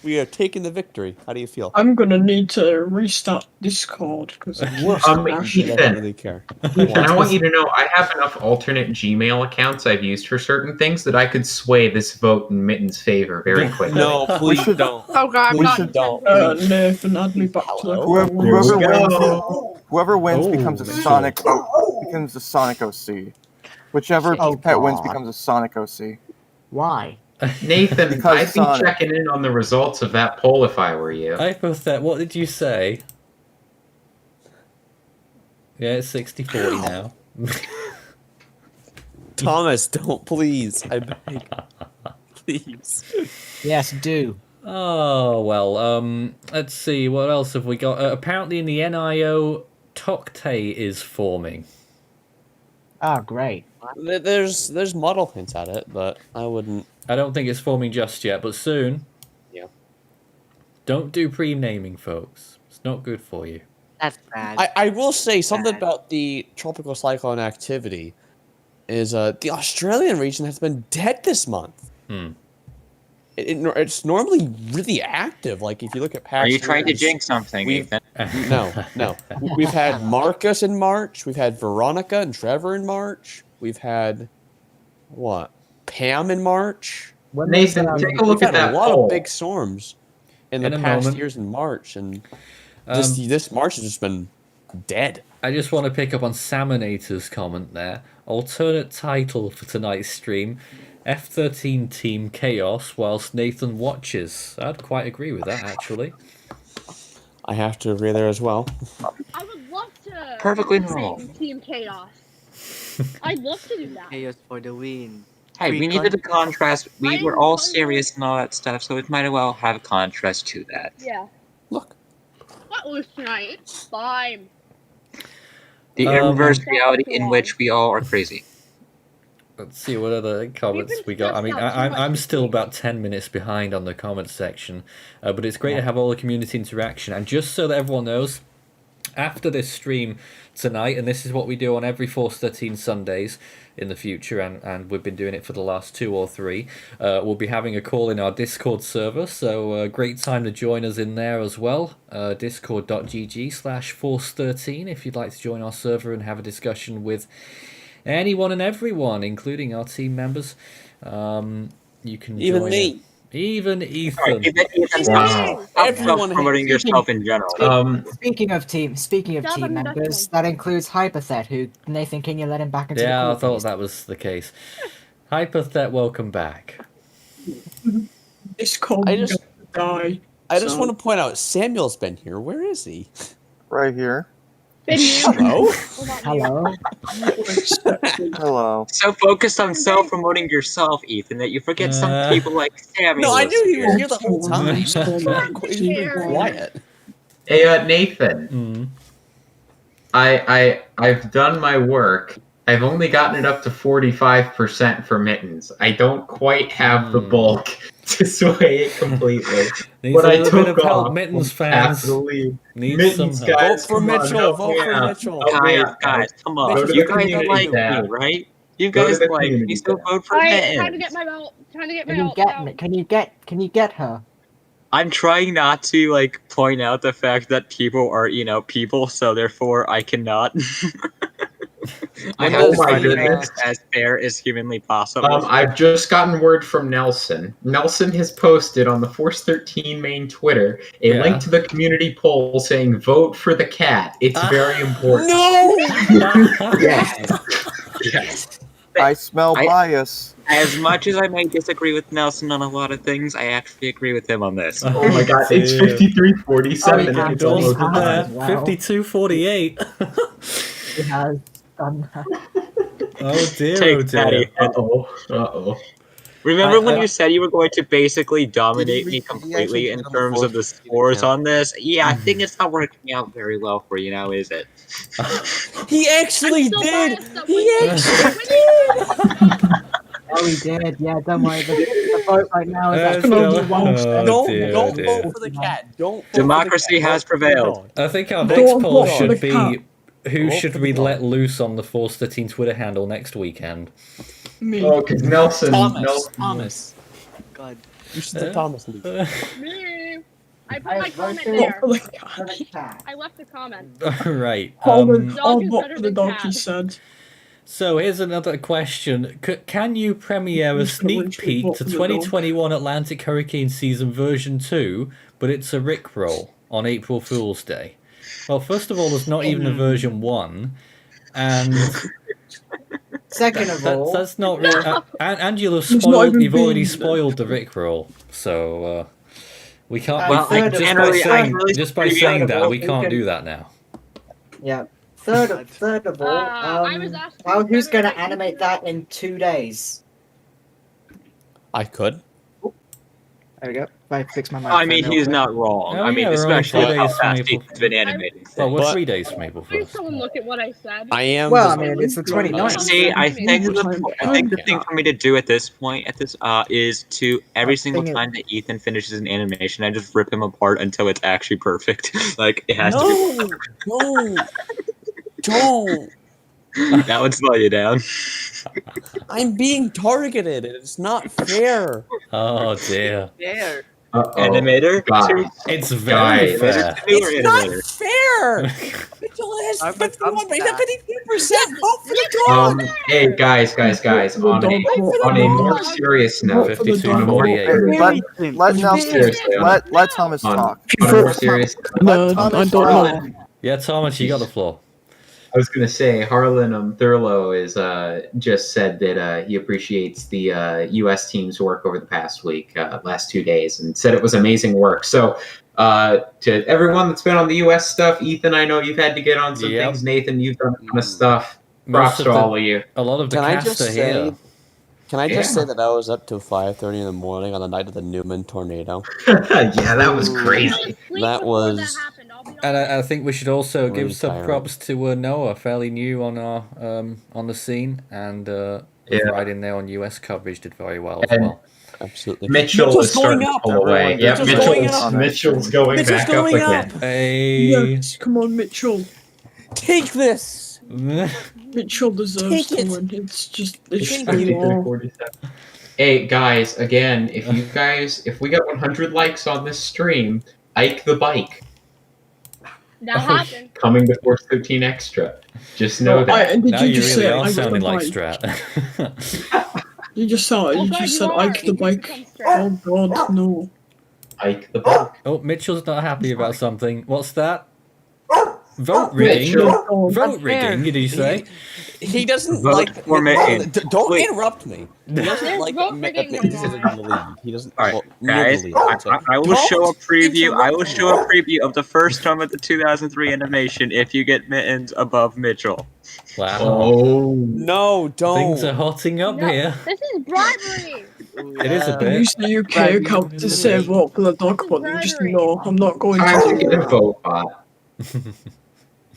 We are taking the victory. How do you feel? I'm gonna need to restart Discord because Ethan, really care. Ethan, I want you to know I have enough alternate Gmail accounts I've used for certain things that I could sway this vote in Mitten's favor very quickly. No, please don't. Oh god, We not should- Don't. Nathan, add me back to the Whoever wins Oh, becomes a Mitchell. Sonic OC. Whichever Oh, pet wins God. becomes a Sonic OC. Why? Nathan, Because I'd be Sonic. checking in on the results of that poll if I were you. Hypothet, what did you say? Yeah, it's 60-40 now. Thomas, don't please. I beg. Please. Yes, do. Oh, well, let's see, what else have we got? Apparently in the NIO, Tokte is forming. Oh, great. There's model hints at it, but I wouldn't. I don't think it's forming just yet, but soon. Yeah. Don't do pre-naming, folks. It's not good for you. That's bad. I will say something about the tropical cyclone activity is the Australian region has been dead this month. It's normally really active. Like if you look at past Are you trying to years, jinx something, we've- Ethan? No. We've had Marcus in March. We've had Veronica and Trevor in March. We've had what? Pam in March. Nathan, take a look We've at had that a lot poll. of big storms in In the a past moment. years in March, and this March has just been dead. I just want to pick up on Salmonator's comment there. Alternate title for tonight's stream, F-13 Team Chaos whilst Nathan watches. I'd quite agree with that, actually. I have to agree there as well. I would love to. Perfectly do the normal. same Team Chaos. I'd love to do that. Chaos for the win. Hey, we needed a contrast. We were all serious and all that stuff, so it might as well have a contrast to that. Yeah. Look. Not lose tonight. It's fine. The reverse reality in which we all are crazy. Let's see what other comments we got. I mean, I'm still about 10 minutes behind on the comments section, but it's great to have all the community interaction. And just so that everyone knows, after this stream tonight, and this is what we do on every Force 13 Sundays in the future, and we've been doing it for the last 2 or 3, we'll be having a call in our Discord server, so great time to join us in there as well. Discord.gg/Force13 if you'd like to join our server and have a discussion with anyone and everyone, including our team members. You can Even join me. in. Even Ethan. Wow. Everyone promoting yourself in general. Speaking of team members, that includes Hypothet, who, Nathan, can you let him back into the Yeah, call, I thought please? that was the case. Hypothet, welcome back. Discord I just- die. I just So- want to point out Samuel's been here. Where is he? Right here. Hello. Hello. Hello. So focused on self-promoting yourself, Ethan, that you forget some people like Samuel. No, I knew he was here. here the whole time. He's been quiet. Hey, Nathan. I've done my work. I've only gotten it up to 45% for Mittens. I don't quite have the bulk to sway it completely. Needs but a I little bit took of help, off Mittens half fans. the lead. Needs Mittens, some help. guys, Vote for come on, Mitchell, help vote me for out. Mitchell. Help me out. Guys, come on. Go to You the guys are community like tab. me, right? You Go to guys the like me, community so tab. vote for Alright, time to Mittens. get my belt. Time to get my Can you belt. get now. me? Can you get her? I'm trying not to like point out the fact that people are, people, so therefore I cannot. I have to my try to make goodness. this as fair as humanly possible. I've just gotten word from Nelson. Nelson has posted on the Force 13 main Twitter a Yeah. link to the community poll saying vote for the cat. It's very important. No. Yes. Yes. I smell I- bias. As much as I may disagree with Nelson on a lot of things, I actually agree with him on this. Oh my god, it's dear. 53-47. Oh, It's almost yeah. done. Wow. 52-48. He has done that. Oh dear, Take oh dear. Patty. Uh-oh. Remember when I- you said you were going to basically dominate me Did he completely actually in get on the terms of the fourth? scores on this? Yeah, I think it's not working out very well for you now, is it? He actually I'm so did. biased that He Whitney- actually did. Oh, he did. Yeah, don't worry. The vote right now is Let's at go. 51%. Oh, Don't dear, don't dear. vote for the cat. Don't. Vote Democracy for the cat. has Vote for the prevailed. dog. I think our Don't next poll vote for should the be cat. who Vote should for we the let dog. loose on the Force 13 Twitter handle next weekend? Me. Oh, because Nelson. Thomas. God. You should let Thomas leave. Me. I put my comment voted there. For the cat. I left a comment. Right. I'll Dog is vote better for the than dog, cat. he said. So here's another question. Can you premiere a Mr. sneak Lynch would peek vote to for the dog. 2021 Atlantic Hurricane Season version 2, but it's a Rickroll on April Fool's Day? Well, first of all, there's not even a version 1, and Second of all, that's not really... and you'll have There's not spoiled... even You've already been- spoiled the Rickroll, so... we can't... Well, we- I just can't by really- saying, really just by preview saying it. that, we We can't can- do that now. yeah. Third of all, I was asking who's whether going I to can animate do that in 2 days? I could. There we go. I fixed my I microphone mean, real he's quick. not wrong. Oh, I mean, yeah, we're only especially 2 how days from fast April. he's been animating. Well, we're But- 3 days from April Please 1st. someone look at what I said. I am. Well, I the- mean, it's the 29th. See, I think Overtime. I think the thing for me to do at this point, is to every single thing is- time that Ethan finishes an animation, I just rip him apart until it's actually perfect. Like it has to No, don't. be. That would slow you down. I'm being targeted, and it's not fair. Oh dear. There. Animator, Guys. It's very Guys. fair. newer It's not animator. fair. Mitchell has I'm 51, but he's at sad. 52%. Vote for the dog. Hey guys, on a more serious note, 52-48. Let Nelson, Seriously, let Thomas on talk. a more serious No, Let I Thomas don't talk. know. Yeah, Thomas, you got the floor. I was gonna say Harlan Thurlow is just said that he appreciates the U.S. team's work over the past week, last 2 days, and said it was amazing work. So to everyone that's been on the U.S. stuff, Ethan, I know you've had to get on some Yep. things. Nathan, you've done a ton of stuff. Most Props of to the- all of you. A lot of the Can I cast just are here. say? Can I just Yeah. say that I was up till 5:30 in the morning on the night of the Newman tornado? Yeah, that was crazy. That was. And I think we should also Really give some tiring. props to Noah, fairly new on our on the scene, and was Yeah. right in there on US coverage, did very well as And well. Absolutely. Mitchell Mitchell's is starting going to up. pull away. Everyone Yep, just Mitchell's going Mitchell's up. Mitchell's going Mitchell's back going up again. Hey. Yes, come on, Mitchell. Take this. Mitchell deserves Take to it. win. It's just, it's Take just it. law. Hey guys, again, if we got 100 likes on this stream, Ike the bike That happened. coming to Force 13 Extra. Just know that. And did Now you you just really say are I got sounding the like bike? Strat. You just saw it. Oh You God, just you said are. Ike the You bike. become straight. Oh God, no. Ike the bike. Oh, Mitchell's not happy about something. What's that? Vote rigging. Mitchell. Vote rigging, did you say? He doesn't Vote like. for Mitten. Don't Wait. interrupt me. He doesn't There's like vote Mitten rigging going in the lead. He doesn't. All right, well, near guys, the lead, I'd say. I will Don't show a preview. I will interrupt show a preview of the first time at the 2003 animation if you get Mittens above Mitchell. Wow. Oh. No, don't. Things are hotting up No, here. this is bribery. It is a I bit. use the UK account to say vote for the dog, but you just know I'm not going Time to to. get a vote bot.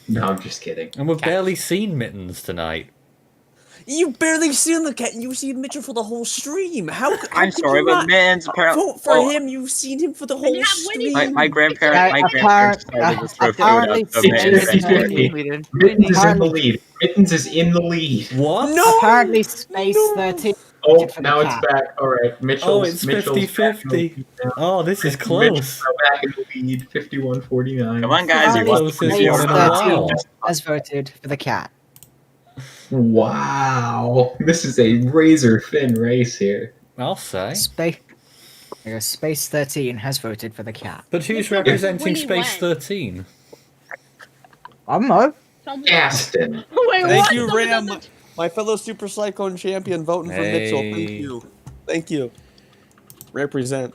No, I'm just kidding. And we've barely seen Mittens tonight. You've barely seen the cat. You've seen Mitchell for the whole stream. How I'm could sorry, you but not Mittens apparently. vote for him? You've seen him for the whole you have Winnie. stream. My grandparents, Yeah, my grandparents started to throw food apparently out the Mittens. It's 50-50. Sweden. Mittens is in the lead. Mittens is in the lead. What? No. Apparently, Space 13. Oh, for the now it's cat. back. All right, Mitchell's. Oh, it's Mitchell's back in the 50-50. lead now. Oh, this is Mitchell's close. now back in the lead, 51-49. Come on, guys, you Apparently, want the Closest Space one in a preview? while. 13 has voted for the cat. Wow, this is a razor thin race here. I'll say. Space 13 has voted for the cat. But who's Mitchell representing really Space went. 13? I don't know. Aston. Wait, Thank what? you, Someone Ram. doesn't- My fellow Super Cyclone champion voting for Mitchell. Thank Hey. you. Thank you. Represent.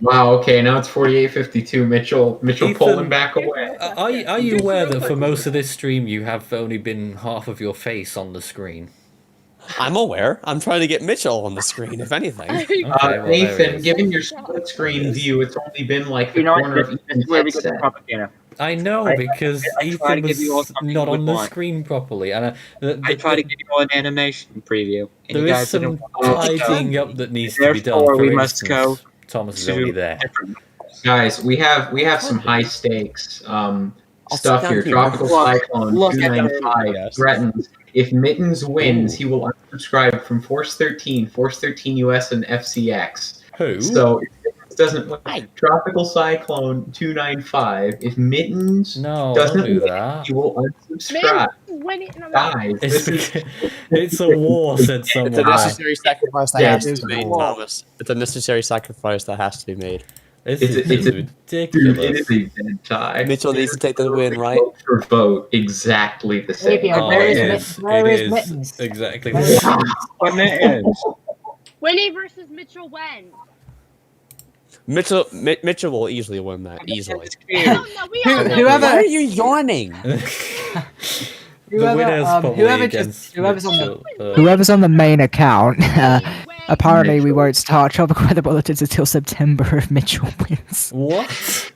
Wow. Okay, now it's 48-52. Mitchell Ethan, pulling back away. Are you aware that for most of this stream you have only been half of your face on the screen? I'm aware. I'm trying to get Mitchell on the screen, if anything. Okay, well, there he Nathan, is. given your split screen view, it's only been like the You know what? corner of This Ethan's is where we get the headset. propaganda. I know I- because I try to Ethan give you all was something not you on would the want. screen properly, and I tried to give you all an animation preview, and there you is guys some didn't want to. tidying up that needs to be done. Therefore, For we must instance, go Thomas is to already there. Guys, we have some high stakes stuff sit here. down here. Tropical Look Cyclone at that. 295 Yes. threatens if Mittens wins, he will unsubscribe from Force 13 US, and FCX. Who? So if Mittens doesn't win, Tropical Cyclone 295. If Mittens No, doesn't don't do win, that. he will unsubscribe. Guys, It's, this is it's a war, said It's someone. a necessary sacrifice that Yeah, has it's to be made, war. Thomas. It's a necessary sacrifice that has to be made. This It's is a- ridiculous. dude, it is a dead tie. Mitchell needs to take the win, right? Vote for vote, exactly the same. Xavier, Oh, where it is is. Where It is is Mittens? exactly Where the is same. Mittens? Winnie versus Mitchell when? Mitchell will easily win that, easily. Oh, no, we all know Whoever- Why are you yawning? The Whoever, winner's probably whoever against whoever's on the Mitchell, whoever's on the main account. Apparently, we Mitchell. won't start Tropical Weather Bulletins until September if Mitchell wins. What?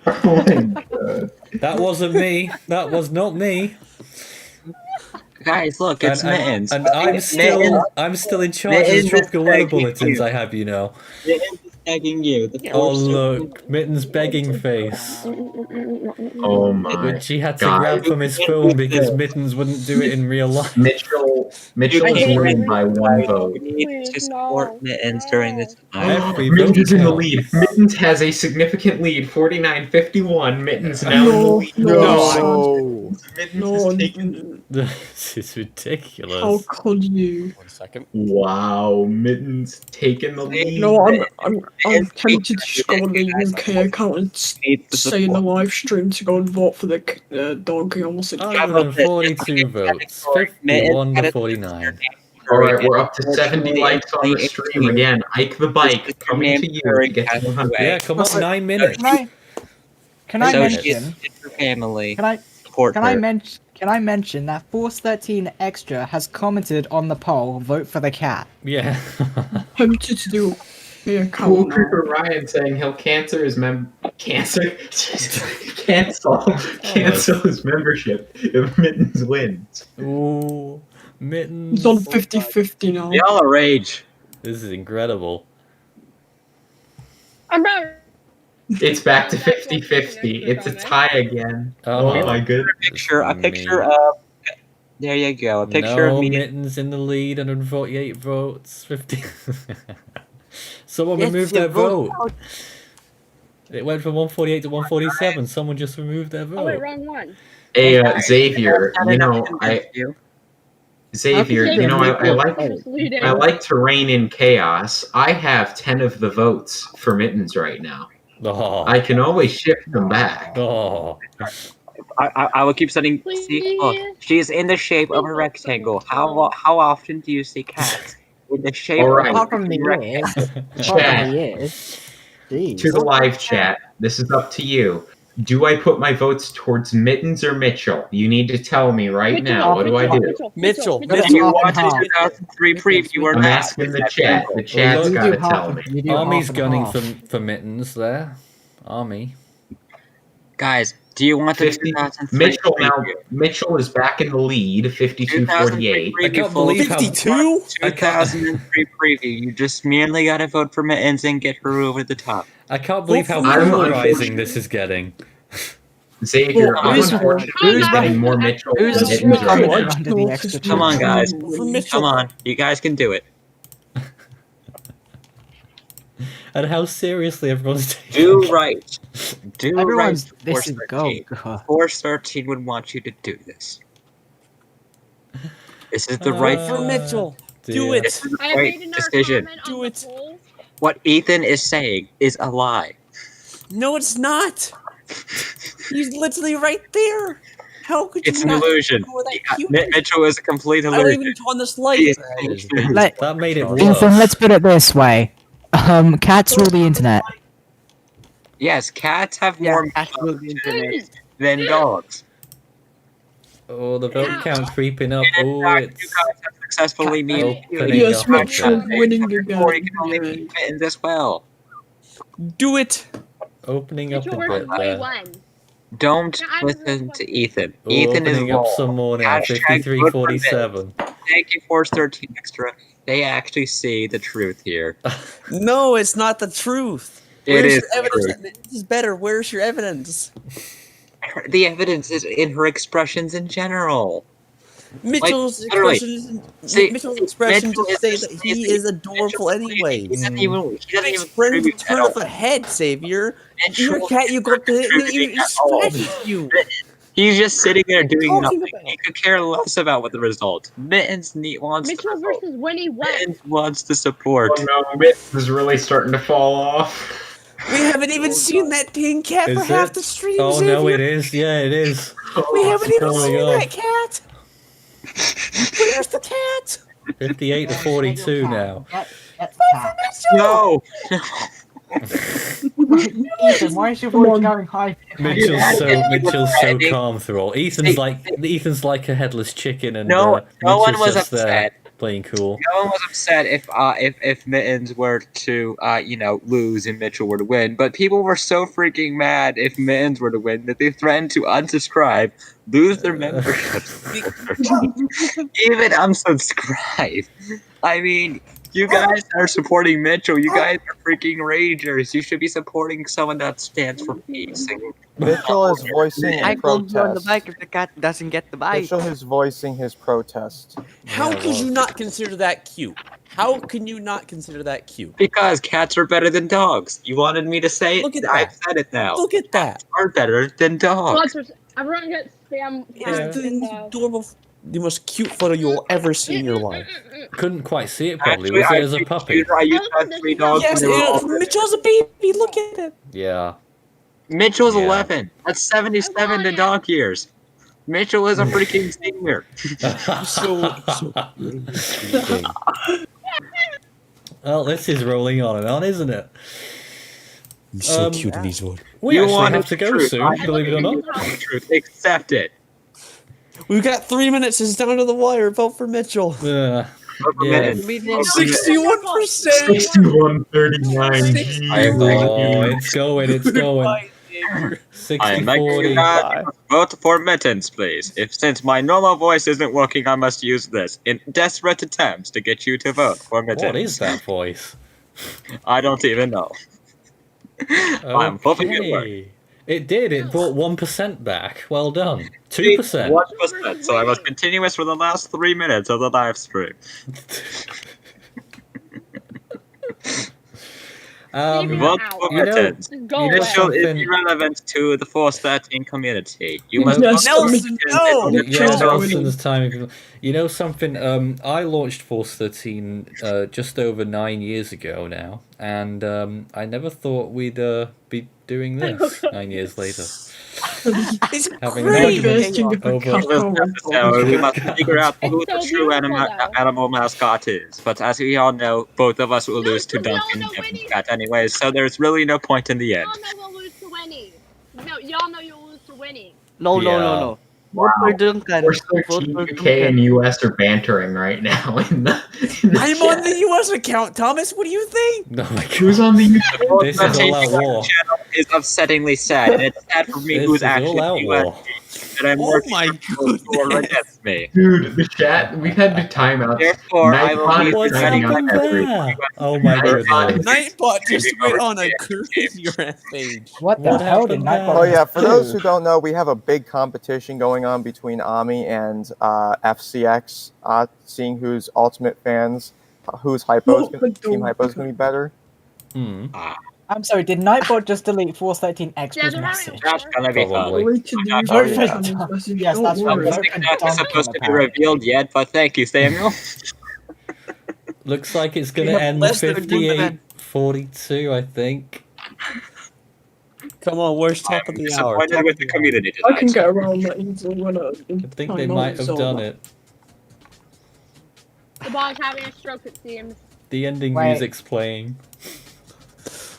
Oh my God. That wasn't me. That was not me. Guys, look, it's Mittens. And I'm still in charge of Mittens the is Tropical Weather begging Bulletins. you. I have, you know. Mittens is begging you. The Oh force- look, Mitten's begging face, Oh my. which he had to God. grab from his phone because Mittens wouldn't do it in real life. Mitchell is winning by one vote. We need to support Mittens during this time. Every vote Mittens in the counts. lead. Mittens has a significant lead, 49-51. Mittens now in the No, lead. no, Mittens no, is taking. This is how ridiculous. could you? 1 second. Wow, Mittens taking the lead. No, I'm tempted to just go on the UK account and say in the live stream to go and vote for the donkey. Almost like 142 votes, 51 to 49. All right, we're up to 70 likes on the stream again. Ike the Bike coming to you to get to 100. Yeah, come on, 9 minutes. Can I So mention? she's her family. Can I Support can I her. mention? Can I mention that Force 13 Extra has commented on the poll, vote for the cat. Yeah. tempted to do the Cool account. Creeper Ryan saying he'll cancel his cancel his membership if Mittens wins. Ooh, Mittens. It's on 50-50 now. Y'all are rage. This is incredible. I'm not. It's back to 50-50. It's a tie again. Oh my goodness. A picture of. There you go. A picture no, of me. Mittens in the lead, 148 votes, 50. Someone Yes, removed you their vote. vote. It went from 148 to 147. Someone just removed their Oh wait, vote. wrong one. Hey, Xavier, you know, Xavier, Okay, you know, I Misleading. like to reign in chaos. I have 10 of the votes for Mittens right now. Oh. I can always shift them back. Oh. I will keep sending. See, look, she is in the shape of a rectangle. How often do you see cats in the shape All right. Apart from the of a years, rectangle? apart from Chat. the years. Jeez. To the live chat, this is up to you. Do I put my votes towards Mittens or Mitchell? You need to tell me right now. What do I do? Mitchell. Do you want a 2003 preview or I'm not? asking the chat. The chat's look, got to do half tell and- me. you do Army's half and gunning half. for Mittens there. Army. Guys, do you want the 50 2003 Mitchell now. preview? Mitchell is back in the lead, 52-48. I can't believe how 52? 2003 preview. You just merely gotta vote for Mittens and get her over the top. I can't believe how I'm polarizing this is getting. Xavier, Well, I'm who's- unfortunately getting more Mitchell than Who's Mittens who's right now. coming under the extra Come on, guys. For Mitchell. Come on, you guys can do it. And how seriously everyone's taking Do right. Do Everyone's right. this Force is 13. go. Force 13 would want you to do this. This is the right. For Mitchell. Do dear. it. This is the I have made right another decision. comment Do on the it. poll. What Ethan is saying is a lie. No, it's not. He's literally right there. How could you It's an not illusion. know where that Yeah, cube is? Mitchell is a complete I don't illusion. even turn this light. He is- That made it worse. Ethan, let's put it this way. Cats rule the internet. Yes, cats have more Cats rule the internet. than dogs. Oh, the vote count's creeping up. And in Oh, fact, you it's guys have successfully needed opening Yes, up Mitchell again. winning before you again. can only be mittens as well. Do it. Opening up a Mitchell bit versus Winnie there. won. Don't Yeah, I listen to Ethan. Oh, Ethan is opening up wrong. some more now. Hashtag 53-47. Thank you, Force 13 Extra. They actually see the truth here. No, it's not the truth. It Where's is your the evidence? truth. That this is better. Where's your evidence? The evidence is in her expressions in general. Mitchell's literally. expressions. See, Mitchell's expressions Mitchell say is- that he is adorable anyway. He doesn't even. He doesn't Makes even friends contribute turn at off all. a head, Savior. Mitchell Your cat, you got the contributing you at all. scratches you. He's just sitting there doing talking nothing. about? He could care less about what the result. Mittens wants Mitchell to versus Winnie won. Mittens wants to support. Oh no, Mittens is really starting to fall off. We haven't even seen that dang cat for Is half it? the stream. Oh Savior. no, it is. Yeah, it is. We haven't even Going seen off. that cat. Where's the cat? 58-42 now. Get the cat. No. Ethan, why is your voice going high? Mitchell's so calm through all. Ethan's like a headless chicken, and No one Mitchell's was just there upset. playing cool. No one was upset if Mittens were to lose and Mitchell were to win, but people were so freaking mad if Mittens were to win that they threatened to unsubscribe, lose their memberships, even unsubscribe. I mean, you guys are supporting Mitchell. You guys are freaking ragers. You should be supporting someone that stands for peace. Mitchell is voicing I a called you on the protest. bike if the cat doesn't get the bike. Mitchell is voicing his protest. How Yeah, could well. you not consider that cute? How can you not consider that cute? Because cats are better than dogs. You wanted me to say it? Look at I've that. said it now. Look at that. Are better than dogs. Sponsors. Everyone gets spam. It's the most adorable, the most cute photo you'll ever see in your life. Couldn't quite see it probably. Actually, Was I it as a used- puppy? I used to have 3 dogs. Yes, and they were all- Mitchell's a baby. Look at it. Yeah. Mitchell's Yeah. 11. That's 77 to dog years. Mitchell is a freaking senior. Well, this is rolling on and on, isn't it? He's so Um, cute in these words. We You actually wanted have to go truth. soon, I believe it or not. Truth. Accept it. We've got 3 minutes. It's down to the wire. Vote for Mitchell. Yeah. 61%. 61-39. I am Oh, it's going, it's going. I am making 60-40. that. Vote for Mittens, please. Since my normal voice isn't working, I must use this in desperate attempts to get you to vote for Mittens. What is that voice? I don't even know. I'm hoping it worked. Okay. It did. It brought 1% back. Well done. 2%. 1%. So I was continuous for the last 3 minutes of the live stream. Vote for you know, Mittens. Go away. Mitchell is something- irrelevant to the Force 13 community. You must Yes, vote for Nelson, Mittens no! and Yeah, Mitchell. Nelson's timing. You know something? I launched Force 13 just over 9 years ago now, and I never thought we'd be doing this 9 years later. It's Having great. So we must figure out who the It's so true beautiful, though. animal mascot is. But as we all know, both of us will lose to we all Duncan know and Winnie. Cat anyways, so there's really no point in the end. Y'all know we'll lose to Winnie. No, y'all know you'll lose to Winnie. No, no, Yeah. no, no. Vote for Duncan. Force Vote 13 for UK and Duncan. US are bantering right now. In the I'm on the US account, Thomas. What do you think? Oh my god. Who's on the UK? This is all out war. Channel is upsettingly sad, and it's sad for me This who's is all actually out US war. that I'm Oh working my who are against me. Dude, the chat, we've had the timeouts. Therefore, I will Nightbot be is What's writing on happened every. there? Oh my goodness. Nightbot just went on a crazy rampage. What the What hell did happened Nightbot? Oh yeah, for those who don't know, we have a big competition going on between Ami and FCX, seeing whose Ultimate fans, whose Team Hypo is going to be better. Hmm. I'm sorry, did Nightbot just delete Force 13 Yeah, Extra's they're message? having That's gonna be fun. Probably. Wait to do Oh, yeah. message. Yes, Don't that's I right. worry. don't think that was supposed to be revealed yet, but thank you, Samuel. Looks like it's going We to have end less than a good 58-42, I think. Come on, where's top of the hour? Disappointed with the community I can tonight. get around that easily when I think they might have done it. The ball's having a stroke, it seems. The ending Wait. music's playing.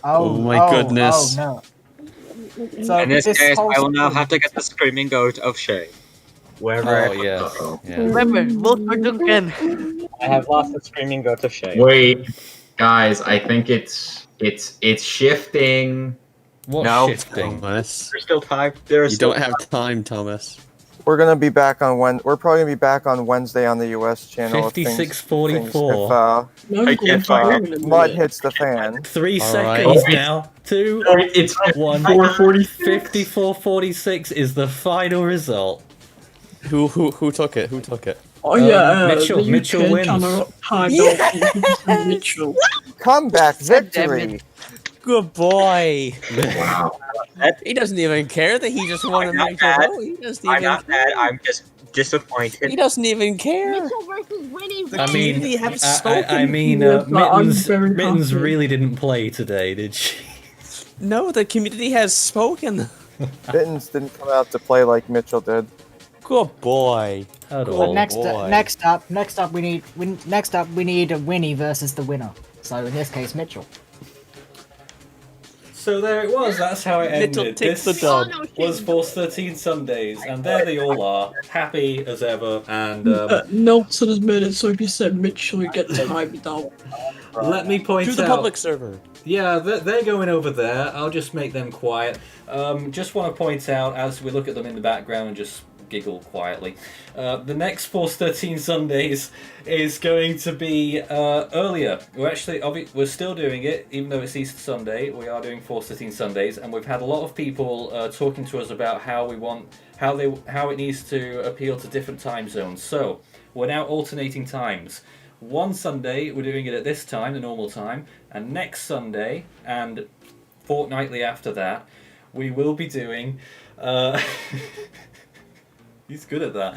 Oh my goodness. Oh, no. So In this this case, whole I will now thing- have to get the screaming goat of Shay. Wherever Oh, yes. Yeah. Remember, vote for Duncan. I have lost the screaming goat of shame. Wait, guys, I think it's shifting. What No. shifting? Thomas. There's still time. There's You still don't have time, Thomas. We're gonna be back on We're probably gonna be back on Wednesday on the US channel. if things- 56:44. If No, I'm I going can't for find home in a mud minute. hits the fan. 3 All right. seconds Oh, now. 2, It's 1. 54:46 is the final result. Who took it? Who took it? Oh yeah, Mitchell- the Mitchell UK wins. channel timed out Mitchell. Comeback God damn it. victory. Good boy. Wow. He doesn't even care that he just won a I'm not Mitchell mad. vote. He doesn't I'm even. not mad. I'm just disappointed. He doesn't even care. Mitchell versus Winnie. I mean, community have I spoken. mean, Yeah, but I'm Mittens, very Mittens happy. really didn't play today, did she? No, the community has spoken. Mittens didn't come out to play like Mitchell did. Good boy. At But all. next boy. next up we need a Winnie versus the winner. So in this case, Mitchell. So there it was. That's how it Mitchell ended. takes This the dub. Oh, no, was Force 13 Sundays, and there they all are, happy as ever. And Nelson has made it so if you said Mitchell, you get timed out. let me point To out. the public server. Yeah, they're going over there. I'll just make them quiet. Just want to point out, as we look at them in the background and just giggle quietly, the next Force 13 Sundays is going to be earlier. We're still doing it, even though it's Easter Sunday. We are doing Force 13 Sundays, and we've had a lot of people talking to us about how it needs to appeal to different time zones. So we're now alternating times. One Sunday we're doing it at this time, the normal time, and next Sunday and fortnightly after that we will be doing he's good at that.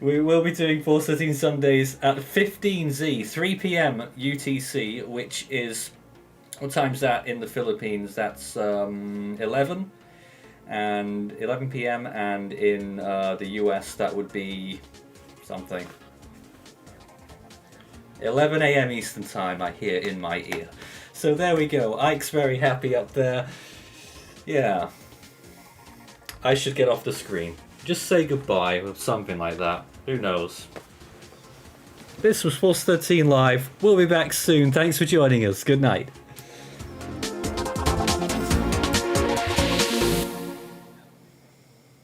We will be doing Force 13 Sundays at 15Z, 3 p.m. UTC, which is, what time's that in the Philippines? That's 11 and 11 p.m. and in the US that would be something. 11 a.m. Eastern Time, I hear in my ear. So there we go. Ike's very happy up there. Yeah. I should get off the screen. Just say goodbye or something like that. Who knows? This was Force 13 Live. We'll be back soon. Thanks for joining us. Good night.